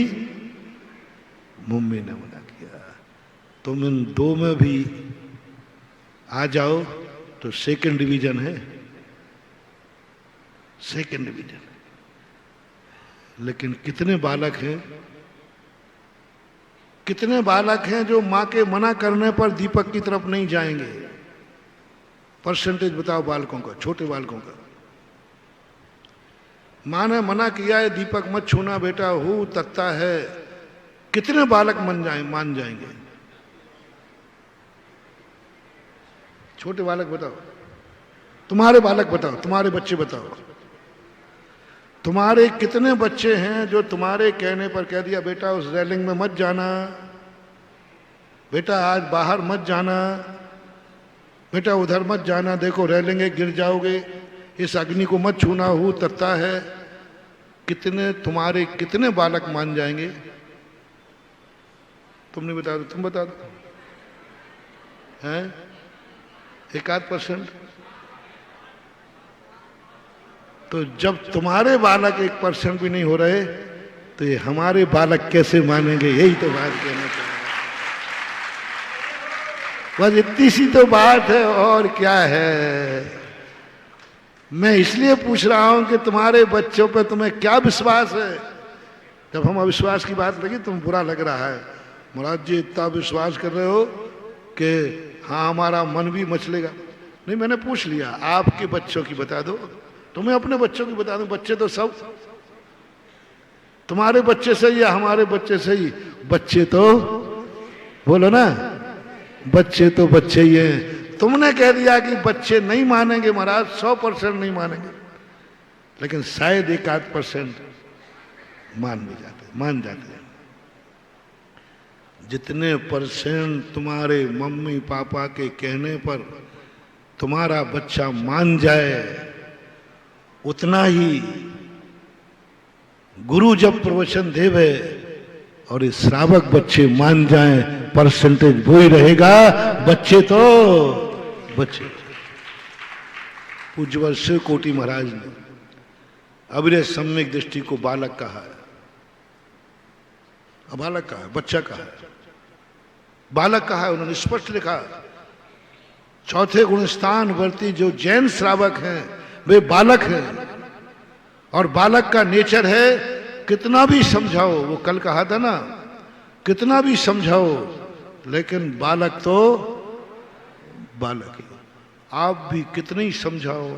मम्मी ने मना किया। तुम इन दो में भी आ जाओ तो सेकंड डिवीजन है, सेकंड डिवीजन। लेकिन कितने बालक हैं, कितने बालक हैं जो मां के मना करने पर दीपक की तरफ नहीं जाएंगे? परसेंटेज बताओ बालकों का, छोटे बालकों का। मां ने मना किया है दीपक मत छूना बेटा, हूं तत्ता है, कितने बालक मान जाएंगे? छोटे बालक बताओ, तुम्हारे बालक बताओ, तुम्हारे बच्चे बताओ, तुम्हारे कितने बच्चे हैं जो तुम्हारे कहने पर कह दिया बेटा उस रेलिंग में मत जाना, बेटा आज बाहर मत जाना, बेटा उधर मत जाना, देखो रेलिंग है गिर जाओगे, इस अग्नि को मत छूना, हूं तत्ता है। कितने तुम्हारे कितने बालक मान जाएंगे? तुमने बता दो, तुम बता दो, हैं? 1-8%। तो जब तुम्हारे बालक 1% भी नहीं हो रहे तो ये हमारे बालक कैसे मानेंगे? यही तो बात कहना चाहिए। बस इतनी सी तो बात है, और क्या है। मैं इसलिए पूछ रहा हूं कि तुम्हारे बच्चों पे तुम्हें क्या विश्वास है? जब हम अविश्वास की बात लगी तुम बुरा लग रहा है, महाराज जी इतना विश्वास कर रहे हो कि हाँ हमारा मन भी मचलेगा। नहीं, मैंने पूछ लिया, आपके बच्चों की बता दो, तुम्हें अपने बच्चों की बता दो। बच्चे तो सब तुम्हारे बच्चे सही या हमारे बच्चे सही? बच्चे तो बोलो ना, बच्चे तो बच्चे ही हैं। तुमने कह दिया कि बच्चे नहीं मानेंगे महाराज, 100% नहीं मानेंगे, लेकिन शायद 1-8% मान जाते हैं। जितने परसेंट तुम्हारे मम्मी पापा के कहने पर तुम्हारा बच्चा मान जाए, उतना ही गुरु जब प्रवचन देवे और इस श्रावक बच्चे मान जाएं, परसेंटेज वो ही रहेगा। बच्चे तो बच्चे। पूज्यवर शिव कोटि महाराज ने अविरत सम्यक दृष्टि को बालक कहा है। बालक कहा है, बच्चा कहा है, बालक कहा है। उन्होंने स्पष्ट लिखा, चौथे गुणस्थान वर्ती जो जैन श्रावक हैं वे बालक हैं, और बालक का नेचर है कितना भी समझाओ, वो कल कहा था ना, कितना भी समझाओ लेकिन बालक तो बालक ही। आप भी कितने ही समझाओ,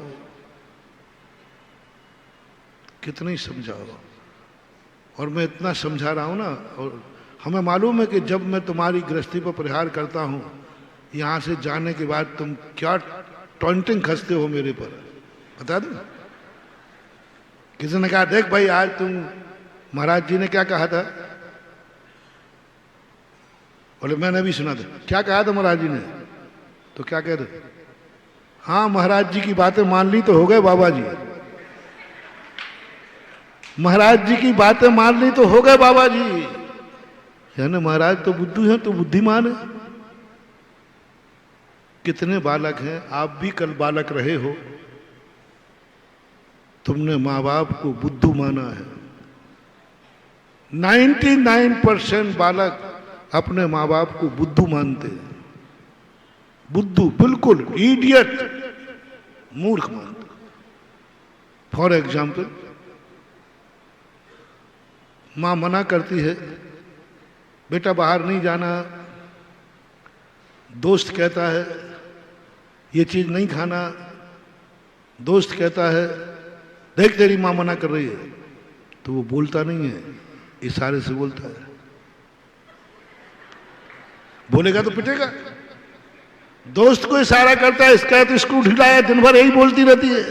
कितने ही समझाओ, और मैं इतना समझा रहा हूं ना, और हमें मालूम है कि जब मैं तुम्हारी गृहस्थी पर प्रहार करता हूं, यहां से जाने के बाद तुम क्या टॉन्टिंग खसते हो मेरे पर, बता दो। किसी ने कहा देख भाई आज तुम, महाराज जी ने क्या कहा था? बोले मैंने भी सुना था। क्या कहा था महाराज जी ने? तो क्या कह रहे? हाँ महाराज जी की बातें मान ली तो हो गए बाबा जी, महाराज जी की बातें मान ली तो हो गए बाबा जी। यानी महाराज तो बुद्धू हैं तो बुद्धिमान है। कितने बालक हैं, आप भी कल बालक रहे हो, तुमने माँ बाप को बुद्धू माना है। 99% बालक अपने माँ बाप को बुद्धू मानते हैं, बुद्धू, बिल्कुल इडियट, मूर्ख मानते। फॉर एग्जाम्पल, माँ मना करती है बेटा बाहर नहीं जाना, दोस्त कहता है ये चीज नहीं खाना, दोस्त कहता है देख तेरी माँ मना कर रही है, तो वो बोलता नहीं है, इशारे से बोलता है। बोलेगा तो पिटेगा। दोस्त को इशारा करता है, इसका तो स्क्रू ढीला है, दिन भर यही बोलती रहती है,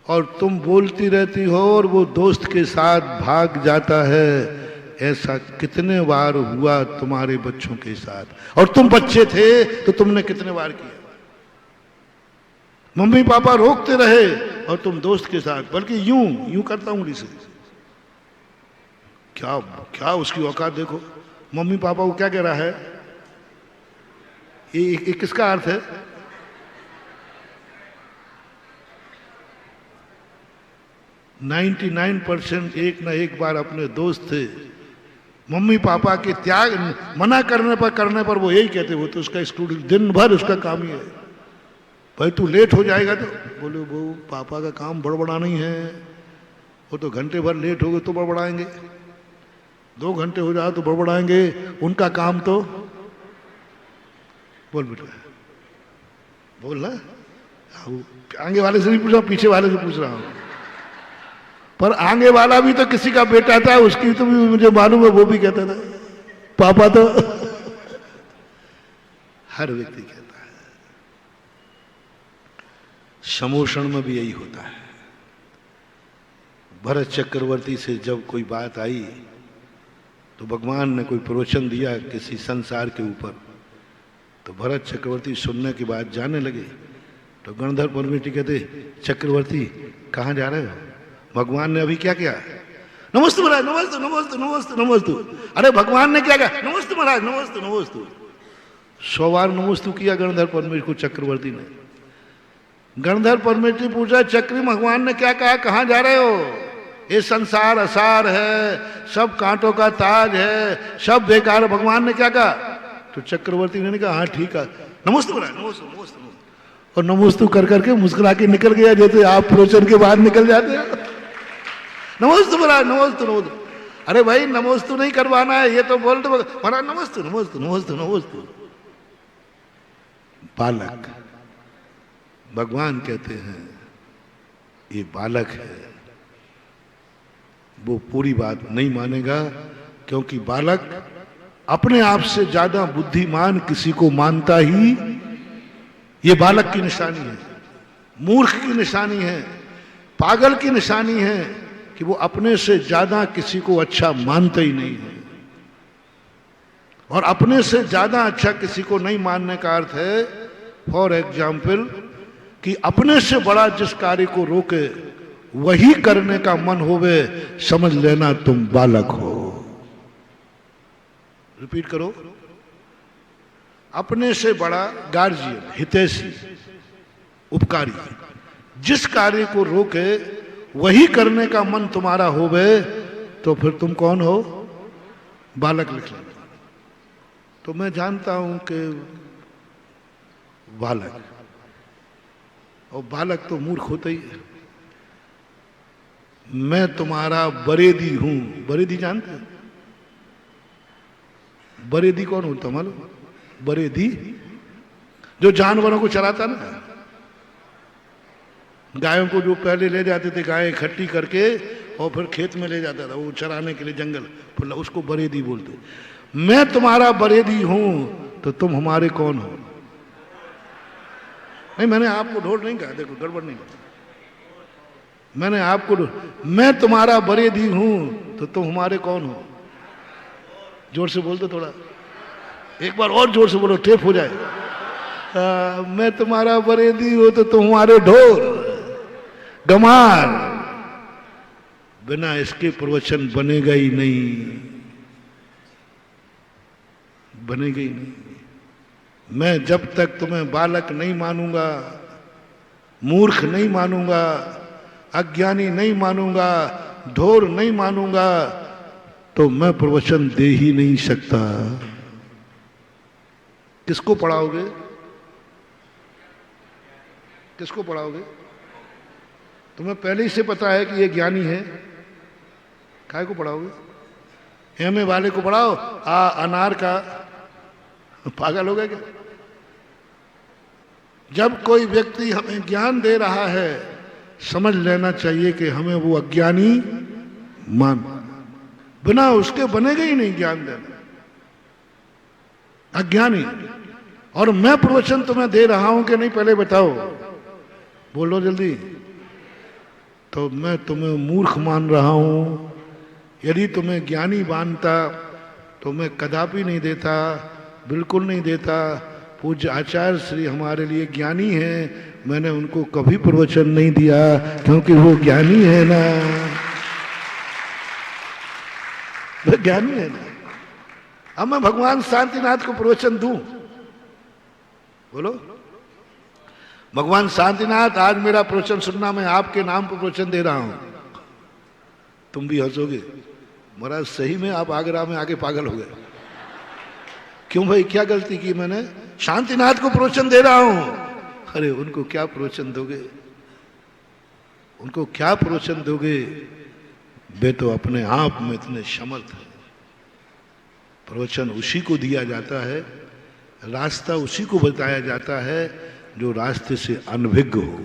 और तुम बोलती रहती हो और वो दोस्त के साथ भाग जाता है। ऐसा कितने बार हुआ तुम्हारे बच्चों के साथ, और तुम बच्चे थे तो तुमने कितने बार किया। मम्मी पापा रोकते रहे और तुम दोस्त के साथ, बल्कि यूं करता उंगली से। क्या क्या उसकी औकात देखो। मम्मी पापा को क्या कह रहा है? ये किसका अर्थ है? 99% एक ना एक बार अपने दोस्त थे, मम्मी पापा के त्याग मना करने पर वो यही कहते, वो तो उसका स्टूडेंट दिन भर उसका काम ही है, भाई तू लेट हो जाएगा तो बोले वो पापा का काम बड़बड़ाना ही है, वो तो घंटे भर लेट हो गए तो बड़बड़ाएंगे, 2 घंटे हो जाए तो बड़बड़ाएंगे, उनका काम तो बोल बेटा बोल ना, आगे वाले से नहीं पूछ रहा, पीछे वाले से पूछ रहा हूं, पर आगे वाला भी तो किसी का बेटा था, उसकी तो भी मुझे मालूम है, वो भी कहता था पापा तो हर व्यक्ति कहता है। समोषण में भी यही होता है। भरत चक्रवर्ती से जब कोई बात आई तो भगवान ने कोई प्रवचन दिया किसी संसार के ऊपर, तो भरत चक्रवर्ती सुनने के बाद जाने लगे, तो गणधर परमेटी कहते चक्रवर्ती कहाँ जा रहे हो? भगवान ने अभी क्या किया? नमस्ते महाराज, नमस्ते नमस्ते नमस्ते नमस्ते। अरे भगवान ने क्या कहा? नमस्ते महाराज, नमस्ते नमस्ते। 100 बार नमस्ते किया गणधर परमेटी को चक्रवर्ती ने। गणधर परमेटी पूछा चक्री भगवान ने क्या कहा, कहाँ जा रहे हो? ये संसार असार है, सब कांटों का ताज है, सब बेकार। भगवान ने क्या कहा? तो चक्रवर्ती ने कहा हाँ ठीक है, नमस्ते महाराज, नमस्ते नमस्ते। और नमस्ते कर करके मुस्कुरा के निकल गया, जैसे आप प्रवचन के बाद निकल जाते हो। नमस्ते महाराज, नमस्ते नमस्ते। अरे भाई नमस्ते नहीं करवाना है, ये तो बोल दो महाराज नमस्ते नमस्ते नमस्ते नमस्ते। बालक, भगवान कहते हैं ये बालक है, वो पूरी बात नहीं मानेगा, क्योंकि बालक अपने आप से ज्यादा बुद्धिमान किसी को मानता ही, ये बालक की निशानी है, मूर्ख की निशानी है, पागल की निशानी है कि वो अपने से ज्यादा किसी को अच्छा मानता ही नहीं है। और अपने से ज्यादा अच्छा किसी को नहीं मानने का अर्थ है, फॉर एग्जाम्पल, कि अपने से बड़ा जिस कार्य को रोके वही करने का मन होवे, समझ लेना तुम बालक हो। रिपीट करो, अपने से बड़ा गार्जियन, हितैषी, उपकारी जिस कार्य को रोके वही करने का मन तुम्हारा होवे, तो फिर तुम कौन हो? बालक लिख लेना। तो मैं जानता हूं कि बालक, और बालक तो मूर्ख होता ही है। मैं तुम्हारा बरेदी हूं। बरेदी जानते हैं? बरेदी कौन होता मालूम? बरेदी जो जानवरों को चराता ना, गायों को जो पहले ले जाते थे, गाय इकट्ठी करके और फिर खेत में ले जाता था वो चराने के लिए, जंगल, फिर उसको बरेदी बोलते। मैं तुम्हारा बरेदी हूं तो तुम हमारे कौन हो? नहीं, मैंने आपको ढोल नहीं कहा, देखो गड़बड़ नहीं कहा, मैंने आपको मैं तुम्हारा बरेदी हूं तो तुम हमारे कौन हो? जोर से बोल दो, थोड़ा एक बार और जोर से बोलो, टेप हो जाए। मैं तुम्हारा बरेदी हूं तो तुम हमारे ढोल गमार। बिना इसके प्रवचन बनेगा ही नहीं, बनेगा ही नहीं। मैं जब तक तुम्हें बालक नहीं मानूंगा, मूर्ख नहीं मानूंगा, अज्ञानी नहीं मानूंगा, ढोर नहीं मानूंगा, तो मैं प्रवचन दे ही नहीं सकता। किसको पढ़ाओगे? किसको पढ़ाओगे? तुम्हें पहले ही से पता है कि ये ज्ञानी है, काय को पढ़ाओगे? एमए वाले को पढ़ाओ, अनार का पागल हो गया क्या? जब कोई व्यक्ति हमें ज्ञान दे रहा है, समझ लेना चाहिए कि हमें वो अज्ञानी मान, बिना उसके बनेगा ही नहीं ज्ञान देना, अज्ञानी। और मैं प्रवचन तुम्हें दे रहा हूं कि नहीं, पहले बताओ, बोलो जल्दी। तो मैं तुम्हें मूर्ख मान रहा हूं। यदि तुम्हें ज्ञानी मानता तो मैं कदापि नहीं देता, बिल्कुल नहीं देता। पूज्य आचार्य श्री हमारे लिए ज्ञानी हैं, मैंने उनको कभी प्रवचन नहीं दिया क्योंकि वो ज्ञानी है ना, वो ज्ञानी है ना। अब मैं भगवान शांतिनाथ को प्रवचन दूं? बोलो, भगवान शांतिनाथ आज मेरा प्रवचन सुनना, मैं आपके नाम पर प्रवचन दे रहा हूं, तुम भी हंसोगे, महाराज सही में आप आगरा में आके पागल हो गए। क्यों भाई, क्या गलती की मैंने? शांतिनाथ को प्रवचन दे रहा हूं। अरे उनको क्या प्रवचन दोगे, उनको क्या प्रवचन दोगे? वे तो अपने आप में इतने समर्थ हैं। प्रवचन उसी को दिया जाता है, रास्ता उसी को बताया जाता है जो रास्ते से अनभिज्ञ हो।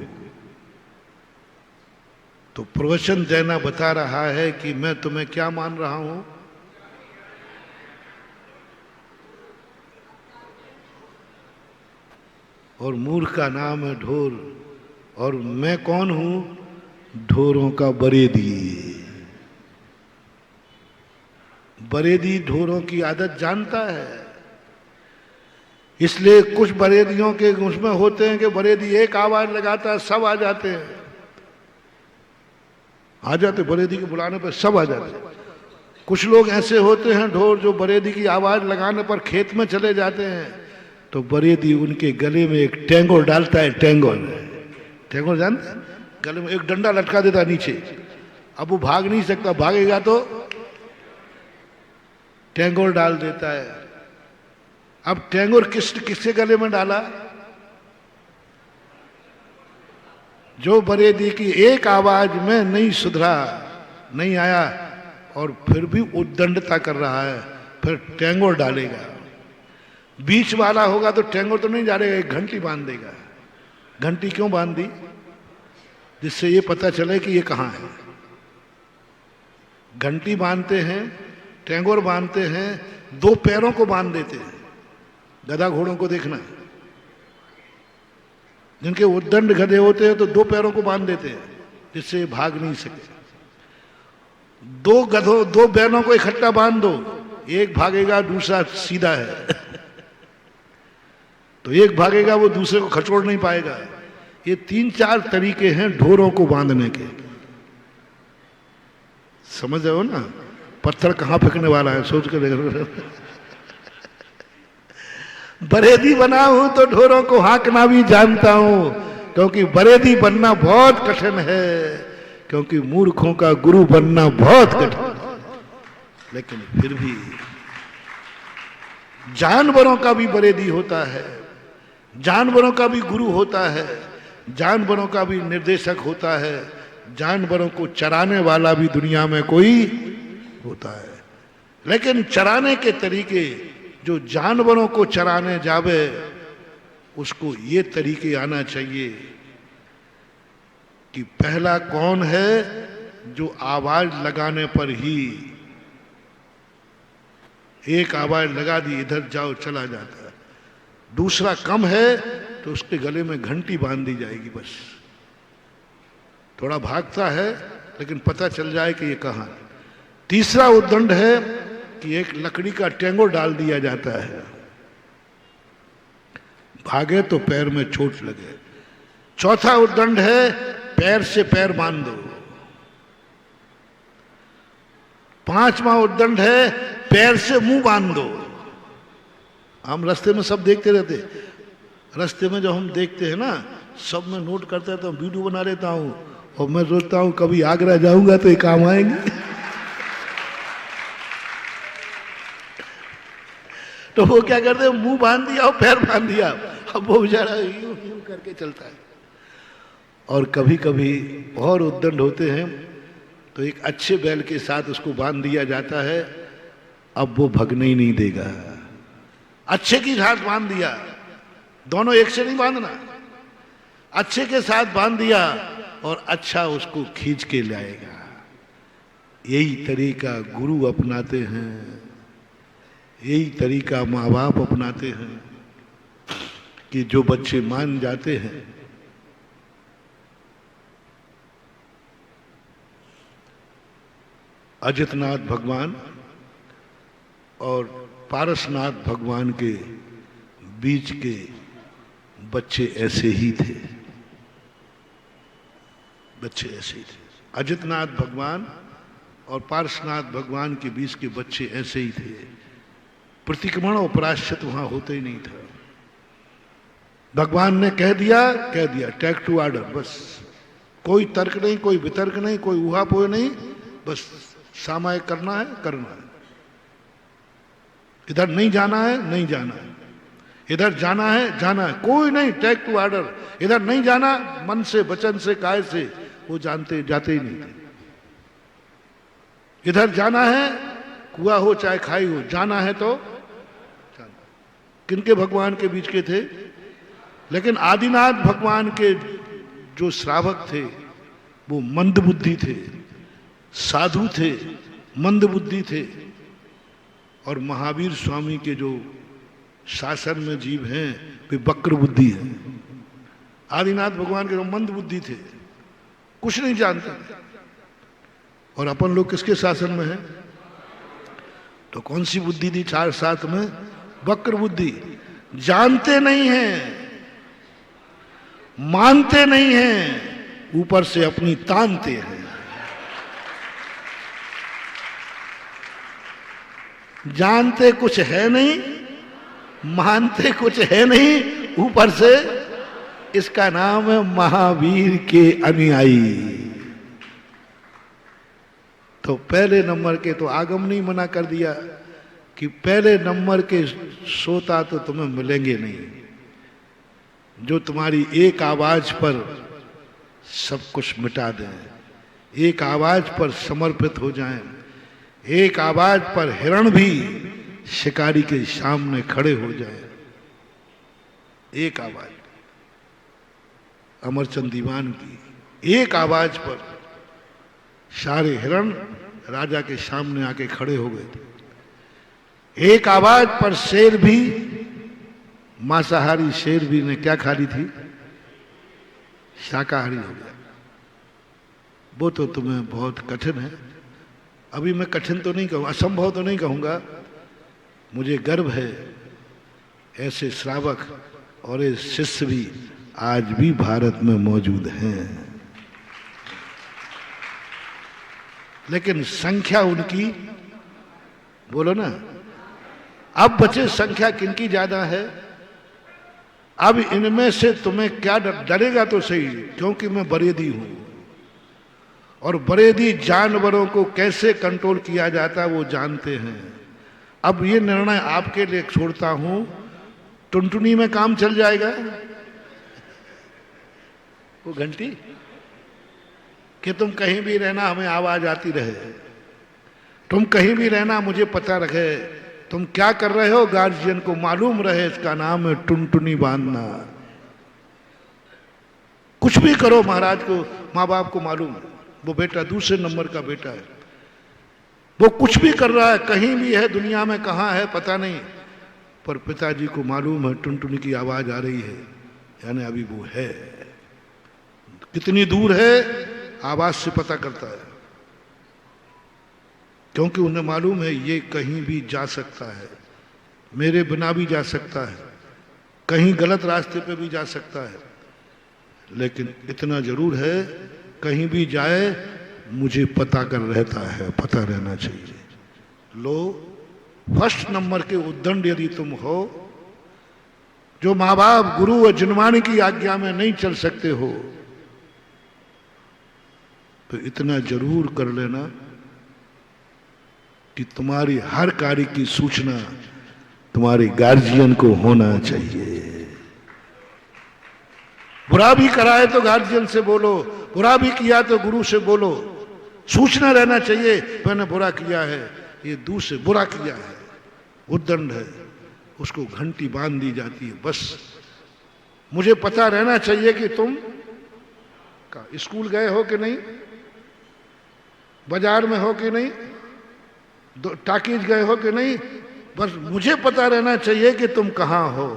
तो प्रवचन देना बता रहा है कि मैं तुम्हें क्या मान रहा हूं, और मूर्ख का नाम है ढोर, और मैं कौन हूं? ढोरों का बरेदी। बरेदी ढोरों की आदत जानता है, इसलिए कुछ बरेदियों के उसमें होते हैं कि बरेदी एक आवाज लगाता है, सब आ जाते हैं, आ जाते बरेदी के बुलाने पर सब आ जाते। कुछ लोग ऐसे होते हैं ढोर जो बरेदी की आवाज लगाने पर खेत में चले जाते हैं, तो बरेदी उनके गले में एक टेंगोर डालता है। टेंगोर जानते हैं? गले में एक डंडा लटका देता है नीचे। अब वो भाग नहीं सकता, भागेगा तो टेंगोर डाल देता है। अब टेंगोर किसके गले में डाला? जो बरेदी की एक आवाज में नहीं सुधरा, नहीं आया, और फिर भी उद्दंडता कर रहा है, फिर टेंगोर डालेगा। बीच वाला होगा तो टेंगोर तो नहीं डालेगा, एक घंटी बांध देगा। घंटी क्यों बांध दी? जिससे ये पता चले कि ये कहां है। घंटी बांधते हैं, टेंगोर बांधते हैं, दो पैरों को बांध देते हैं। गधा घोड़ों को देखना, जिनके उद्दंड गधे होते हैं तो दो पैरों को बांध देते हैं जिससे भाग नहीं सके। दो बैलों को इकट्ठा बांध दो, एक भागेगा दूसरा सीधा है तो एक भागेगा, वो दूसरे को खचोड़ नहीं पाएगा। ये 3-4 तरीके हैं ढोरों को बांधने के। समझ रहे हो ना? पत्थर कहां फेंकने वाला है सोच कर देख। बरेदी बना हूं तो ढोरों को हाँकना भी जानता हूं, क्योंकि बरेदी बनना बहुत कठिन है, क्योंकि मूर्खों का गुरु बनना बहुत कठिन है। लेकिन फिर भी जानवरों का भी बरेदी होता है, जानवरों का भी गुरु होता है, जानवरों का भी निर्देशक होता है, जानवरों को चराने वाला भी दुनिया में कोई होता है। लेकिन चराने के तरीके, जो जानवरों को चराने जावे उसको ये तरीके आना चाहिए कि पहला कौन है जो आवाज लगाने पर ही, एक आवाज लगा दी इधर जाओ चला जाता है। दूसरा कम है तो उसके गले में घंटी बांध दी जाएगी, बस थोड़ा भागता है लेकिन पता चल जाए कि ये कहां है। तीसरा उद्दंड है कि एक लकड़ी का टेंगोर डाल दिया जाता है, भागे तो पैर में चोट लगे। चौथा उद्दंड है पैर से पैर बांध दो। पांचवा उद्दंड है पैर से मुंह बांध दो। हम रास्ते में सब देखते रहते, रास्ते में जो हम देखते हैं ना, सब में नोट करते हैं, तो वीडियो बना लेता हूं और मैं सोचता हूं कभी आगरा जाऊंगा तो ये काम आएंगे। तो वो क्या करते हैं, मुंह बांध दिया और पैर बांध दिया, अब वो बेचारा यूं यूं करके चलता है। और कभी कभी और उद्दंड होते हैं तो एक अच्छे बैल के साथ उसको बांध दिया जाता है, अब वो भगने ही नहीं देगा। अच्छे की साथ बांध दिया, दोनों एक से नहीं बांधना, अच्छे के साथ बांध दिया और अच्छा उसको खींच के लाएगा। यही तरीका गुरु अपनाते हैं, यही तरीका माँ बाप अपनाते हैं कि जो बच्चे मान जाते हैं, अजितनाथ भगवान और पारसनाथ भगवान के बीच के बच्चे ऐसे ही थे, बच्चे ऐसे ही थे। अजितनाथ भगवान और पारसनाथ भगवान के बीच के बच्चे ऐसे ही थे। प्रतिक्रमण और प्रायश्चित वहां होते ही नहीं था। भगवान ने कह दिया टेक टू ऑर्डर, बस कोई तर्क नहीं, कोई वितर्क नहीं, कोई ऊहापोह नहीं। बस सामायिक करना है, करना है। इधर नहीं जाना है, नहीं जाना है, इधर जाना है, जाना है, कोई नहीं टेक टू ऑर्डर। इधर नहीं जाना, मन से, वचन से, काय से, वो जानते जाते ही नहीं थे। इधर जाना है, कुआ हो चाहे खाई हो, जाना है तो जाना। किनके भगवान के बीच के थे? लेकिन आदिनाथ भगवान के जो श्रावक थे वो मंद बुद्धि थे, साधु थे, मंद बुद्धि थे। और महावीर स्वामी के जो शासन में जीव हैं वे वक्र बुद्धि है। आदिनाथ भगवान के जो मंद बुद्धि थे, कुछ नहीं जानते। और अपन लोग किसके शासन में हैं? तो कौन सी बुद्धि थी चार साथ में? वक्र बुद्धि। जानते नहीं हैं, मानते नहीं हैं, ऊपर से अपनी तानते हैं। जानते कुछ है नहीं, मानते कुछ है नहीं, ऊपर से इसका नाम है महावीर के अनुयायी। तो पहले नंबर के तो आगम नहीं मना कर दिया कि पहले नंबर के श्रोता तो तुम्हें मिलेंगे नहीं, जो तुम्हारी एक आवाज पर सब कुछ मिटा दें, एक आवाज पर समर्पित हो जाएं, एक आवाज पर हिरण भी शिकारी के सामने खड़े हो जाएं। एक आवाज अमरचंद दीवान की एक आवाज पर सारे हिरण राजा के सामने आके खड़े हो गए थे। एक आवाज पर शेर भी, मांसाहारी शेर भी ने क्या खा ली थी? शाकाहारी हो गया। वो तो तुम्हें बहुत कठिन है। अभी मैं कठिन तो नहीं कहूँगा, असंभव तो नहीं कहूँगा, मुझे गर्व है ऐसे श्रावक और ऐसे शिष्य भी आज भी भारत में मौजूद हैं। लेकिन संख्या उनकी, बोलो ना, अब बचे संख्या किनकी ज्यादा है? अब इनमें से तुम्हें क्या डरेगा तो सही, क्योंकि मैं बरेदी हूं और बरेदी जानवरों को कैसे कंट्रोल किया जाता है वो जानते हैं। अब ये निर्णय आपके लिए छोड़ता हूं, टुनटुनी में काम चल जाएगा वो घंटी कि तुम कहीं भी रहना हमें आवाज आती रहे, तुम कहीं भी रहना मुझे पता रहे, तुम क्या कर रहे हो गार्जियन को मालूम रहे। इसका नाम है टुनटुनी बांधना। कुछ भी करो महाराज को, माँ बाप को मालूम है वो बेटा दूसरे नंबर का बेटा है, वो कुछ भी कर रहा है, कहीं भी है दुनिया में, कहाँ है पता नहीं, पर पिताजी को मालूम है टुनटुनी की आवाज आ रही है, यानी अभी वो है। कितनी दूर है आवाज से पता करता है, क्योंकि उन्हें मालूम है ये कहीं भी जा सकता है, मेरे बिना भी जा सकता है, कहीं गलत रास्ते पे भी जा सकता है, लेकिन इतना जरूर है कहीं भी जाए मुझे पता कर रहता है, पता रहना चाहिए। लो, फर्स्ट नंबर के उद्दंड यदि तुम हो, जो माँ बाप गुरु और जिनवाणी की आज्ञा में नहीं चल सकते हो, तो इतना जरूर कर लेना कि तुम्हारी हर कार्य की सूचना तुम्हारे गार्जियन को होना चाहिए। बुरा भी कराए तो गार्जियन से बोलो, बुरा भी किया तो गुरु से बोलो, सूचना रहना चाहिए मैंने बुरा किया है, ये दूसरे बुरा किया है, उद्दंड है, उसको घंटी बांध दी जाती है। बस मुझे पता रहना चाहिए कि तुम स्कूल गए हो कि नहीं, बाजार में हो कि नहीं, टाकीज गए हो कि नहीं, बस मुझे पता रहना चाहिए कि तुम कहां हो।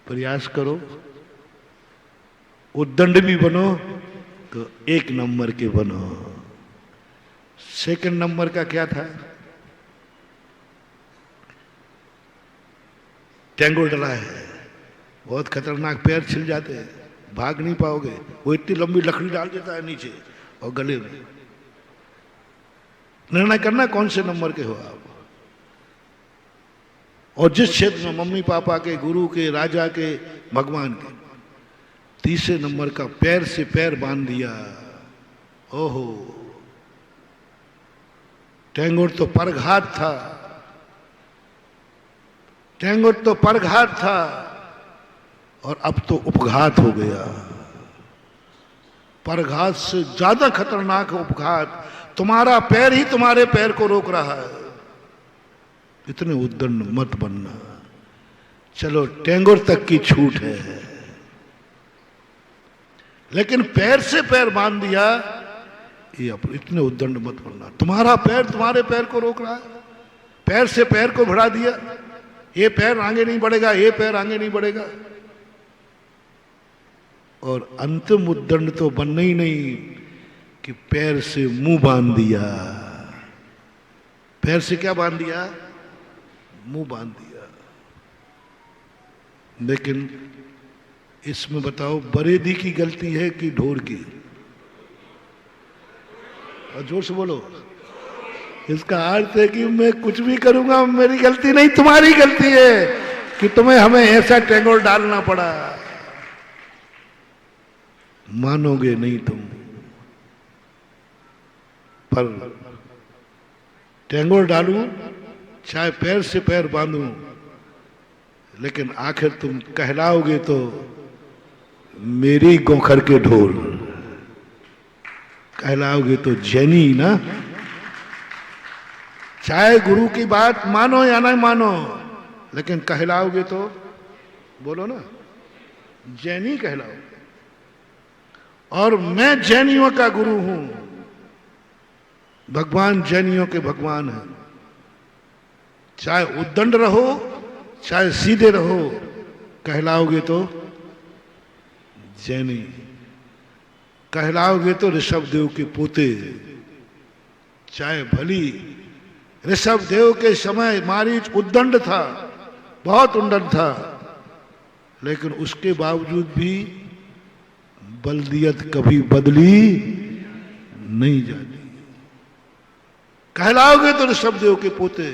प्रयास करो, उद्दंड भी बनो तो एक नंबर के बनो। सेकंड नंबर का क्या था? टेंगो डला है, बहुत खतरनाक, पैर छिल जाते हैं, भाग नहीं पाओगे, वो इतनी लंबी लकड़ी डाल देता है नीचे और गले में। निर्णय करना कौन से नंबर के हो आप, और जिस क्षेत्र में मम्मी पापा के, गुरु के, राजा के, भगवान के। तीसरे नंबर का पैर से पैर बांध दिया, ओहो टैगोर तो परघात था, टैगोर तो परघात था और अब तो उपघात हो गया। परघात से ज्यादा खतरनाक है उपघात। तुम्हारा पैर ही तुम्हारे पैर को रोक रहा है। इतने उद्दंड मत बनना। चलो टैगोर तक की छूट है, लेकिन पैर से पैर बांध दिया, ये इतने उद्दंड मत बनना। तुम्हारा पैर तुम्हारे पैर को रोक रहा है, पैर से पैर को भिड़ा दिया, ये पैर आगे नहीं बढ़ेगा, ये पैर आगे नहीं बढ़ेगा। और अंतिम उद्दंड तो बनना ही नहीं कि पैर से मुंह बांध दिया। पैर से क्या बांध दिया? मुंह बांध दिया। लेकिन इसमें बताओ बरेदी की गलती है कि ढोर की? और जोर से बोलो। इसका अर्थ है कि मैं कुछ भी करूंगा मेरी गलती नहीं, तुम्हारी गलती है कि तुम्हें हमें ऐसा टैगोर डालना पड़ा। मानोगे नहीं तुम, पर टैगोर डालूं चाहे पैर से पैर बांधूं, लेकिन आखिर तुम कहलाओगे तो मेरी गोखर के ढोल, कहलाओगे तो जैनी ना। चाहे गुरु की बात मानो या नहीं मानो, लेकिन कहलाओगे तो बोलो ना, जैनी कहलाओगे। और मैं जैनियों का गुरु हूं। भगवान जैनियों के भगवान हैं। चाहे उद्दंड रहो चाहे सीधे रहो, कहलाओगे तो जैनी, कहलाओगे तो ऋषभ देव के पोते। चाहे भली ऋषभ देव के समय मारीच उद्दंड था, बहुत उद्दंड था, लेकिन उसके बावजूद भी बल्दियत कभी बदली नहीं जाती। कहलाओगे तो ऋषभ देव के पोते,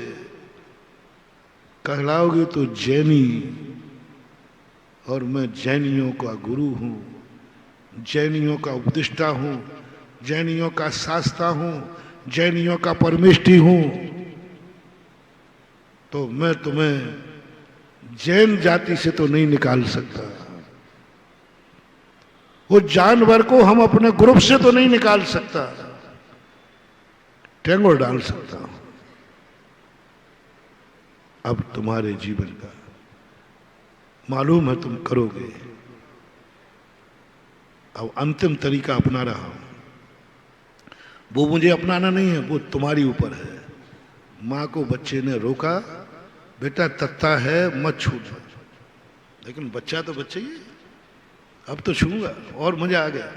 कहलाओगे तो जैनी। और मैं जैनियों का गुरु हूं, जैनियों का उपदिष्टा हूं, जैनियों का शास्ता हूं, जैनियों का परमेष्ठी हूं। तो मैं तुम्हें जैन जाति से तो नहीं निकाल सकता। वो जानवर को हम अपने ग्रुप से तो नहीं निकाल सकता, टैगोर डाल सकता हूं। अब तुम्हारे जीवन का मालूम है तुम करोगे। अब अंतिम तरीका अपना रहा हूं, वो मुझे अपनाना नहीं है, वो तुम्हारी ऊपर है। मां को बच्चे ने रोका, बेटा तत्ता है मत छूना, लेकिन बच्चा तो बच्चा ही है, अब तो छूंगा। और मजा आ गया।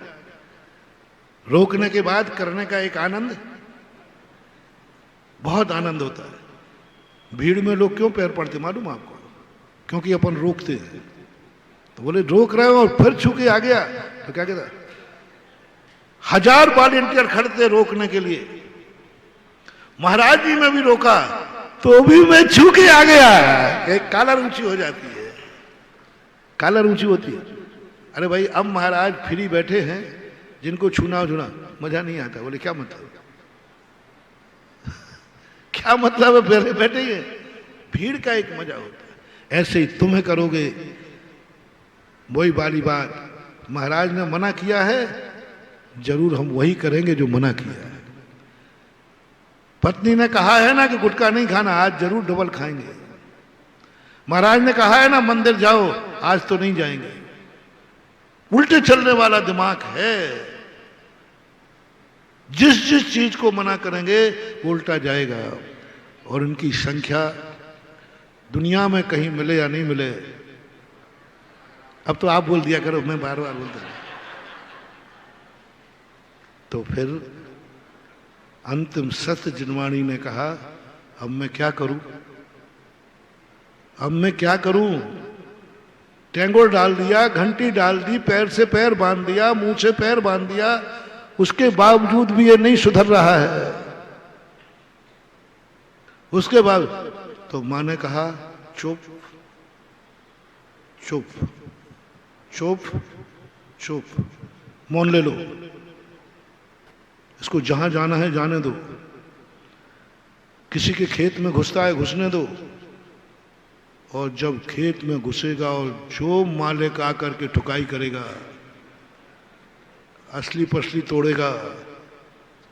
रोकने के बाद करने का एक आनंद, बहुत आनंद होता है। भीड़ में लोग क्यों पैर पड़ते मालूम आपको? क्योंकि अपन रोकते हैं। तो बोले रोक रहे हो और फिर छू के आ गया तो क्या कहता? 1000 वॉलंटियर खड़े थे रोकने के लिए। महाराज जी ने भी रोका तो भी मैं छू के आ गया। एक कालर ऊंची हो जाती है, कालर ऊंची होती है। अरे भाई अब महाराज फ्री बैठे हैं, जिनको छूना छूना, मजा नहीं आता। बोले क्या मतलब? क्या मतलब है? पहले बैठे ही भीड़ का एक मजा होता है। ऐसे ही तुम्हें करोगे, वही वाली बात। महाराज ने मना किया है, जरूर हम वही करेंगे जो मना किया है। पत्नी ने कहा है ना कि गुटखा नहीं खाना, आज जरूर डबल खाएंगे। महाराज ने कहा है ना मंदिर जाओ, आज तो नहीं जाएंगे। उल्टे चलने वाला दिमाग है। जिस जिस चीज को मना करेंगे वो उल्टा जाएगा। और उनकी संख्या दुनिया में कहीं मिले या नहीं मिले, अब तो आप बोल दिया करो, मैं बार बार बोलता हूं। तो फिर अंतिम सत्य जिनवाणी ने कहा, अब मैं क्या करूं? अब मैं क्या करूं? टैगोर डाल दिया, घंटी डाल दी, पैर से पैर बांध दिया, मुंह से पैर बांध दिया, उसके बावजूद भी ये नहीं सुधर रहा है। उसके बाद तो मां ने कहा चुप चुप चुप चुप, मौन ले लो, इसको जहां जाना है जाने दो। किसी के खेत में घुसता है, घुसने दो, और जब खेत में घुसेगा और जो मालिक आकर के ठुकाई करेगा, असली पसली तोड़ेगा,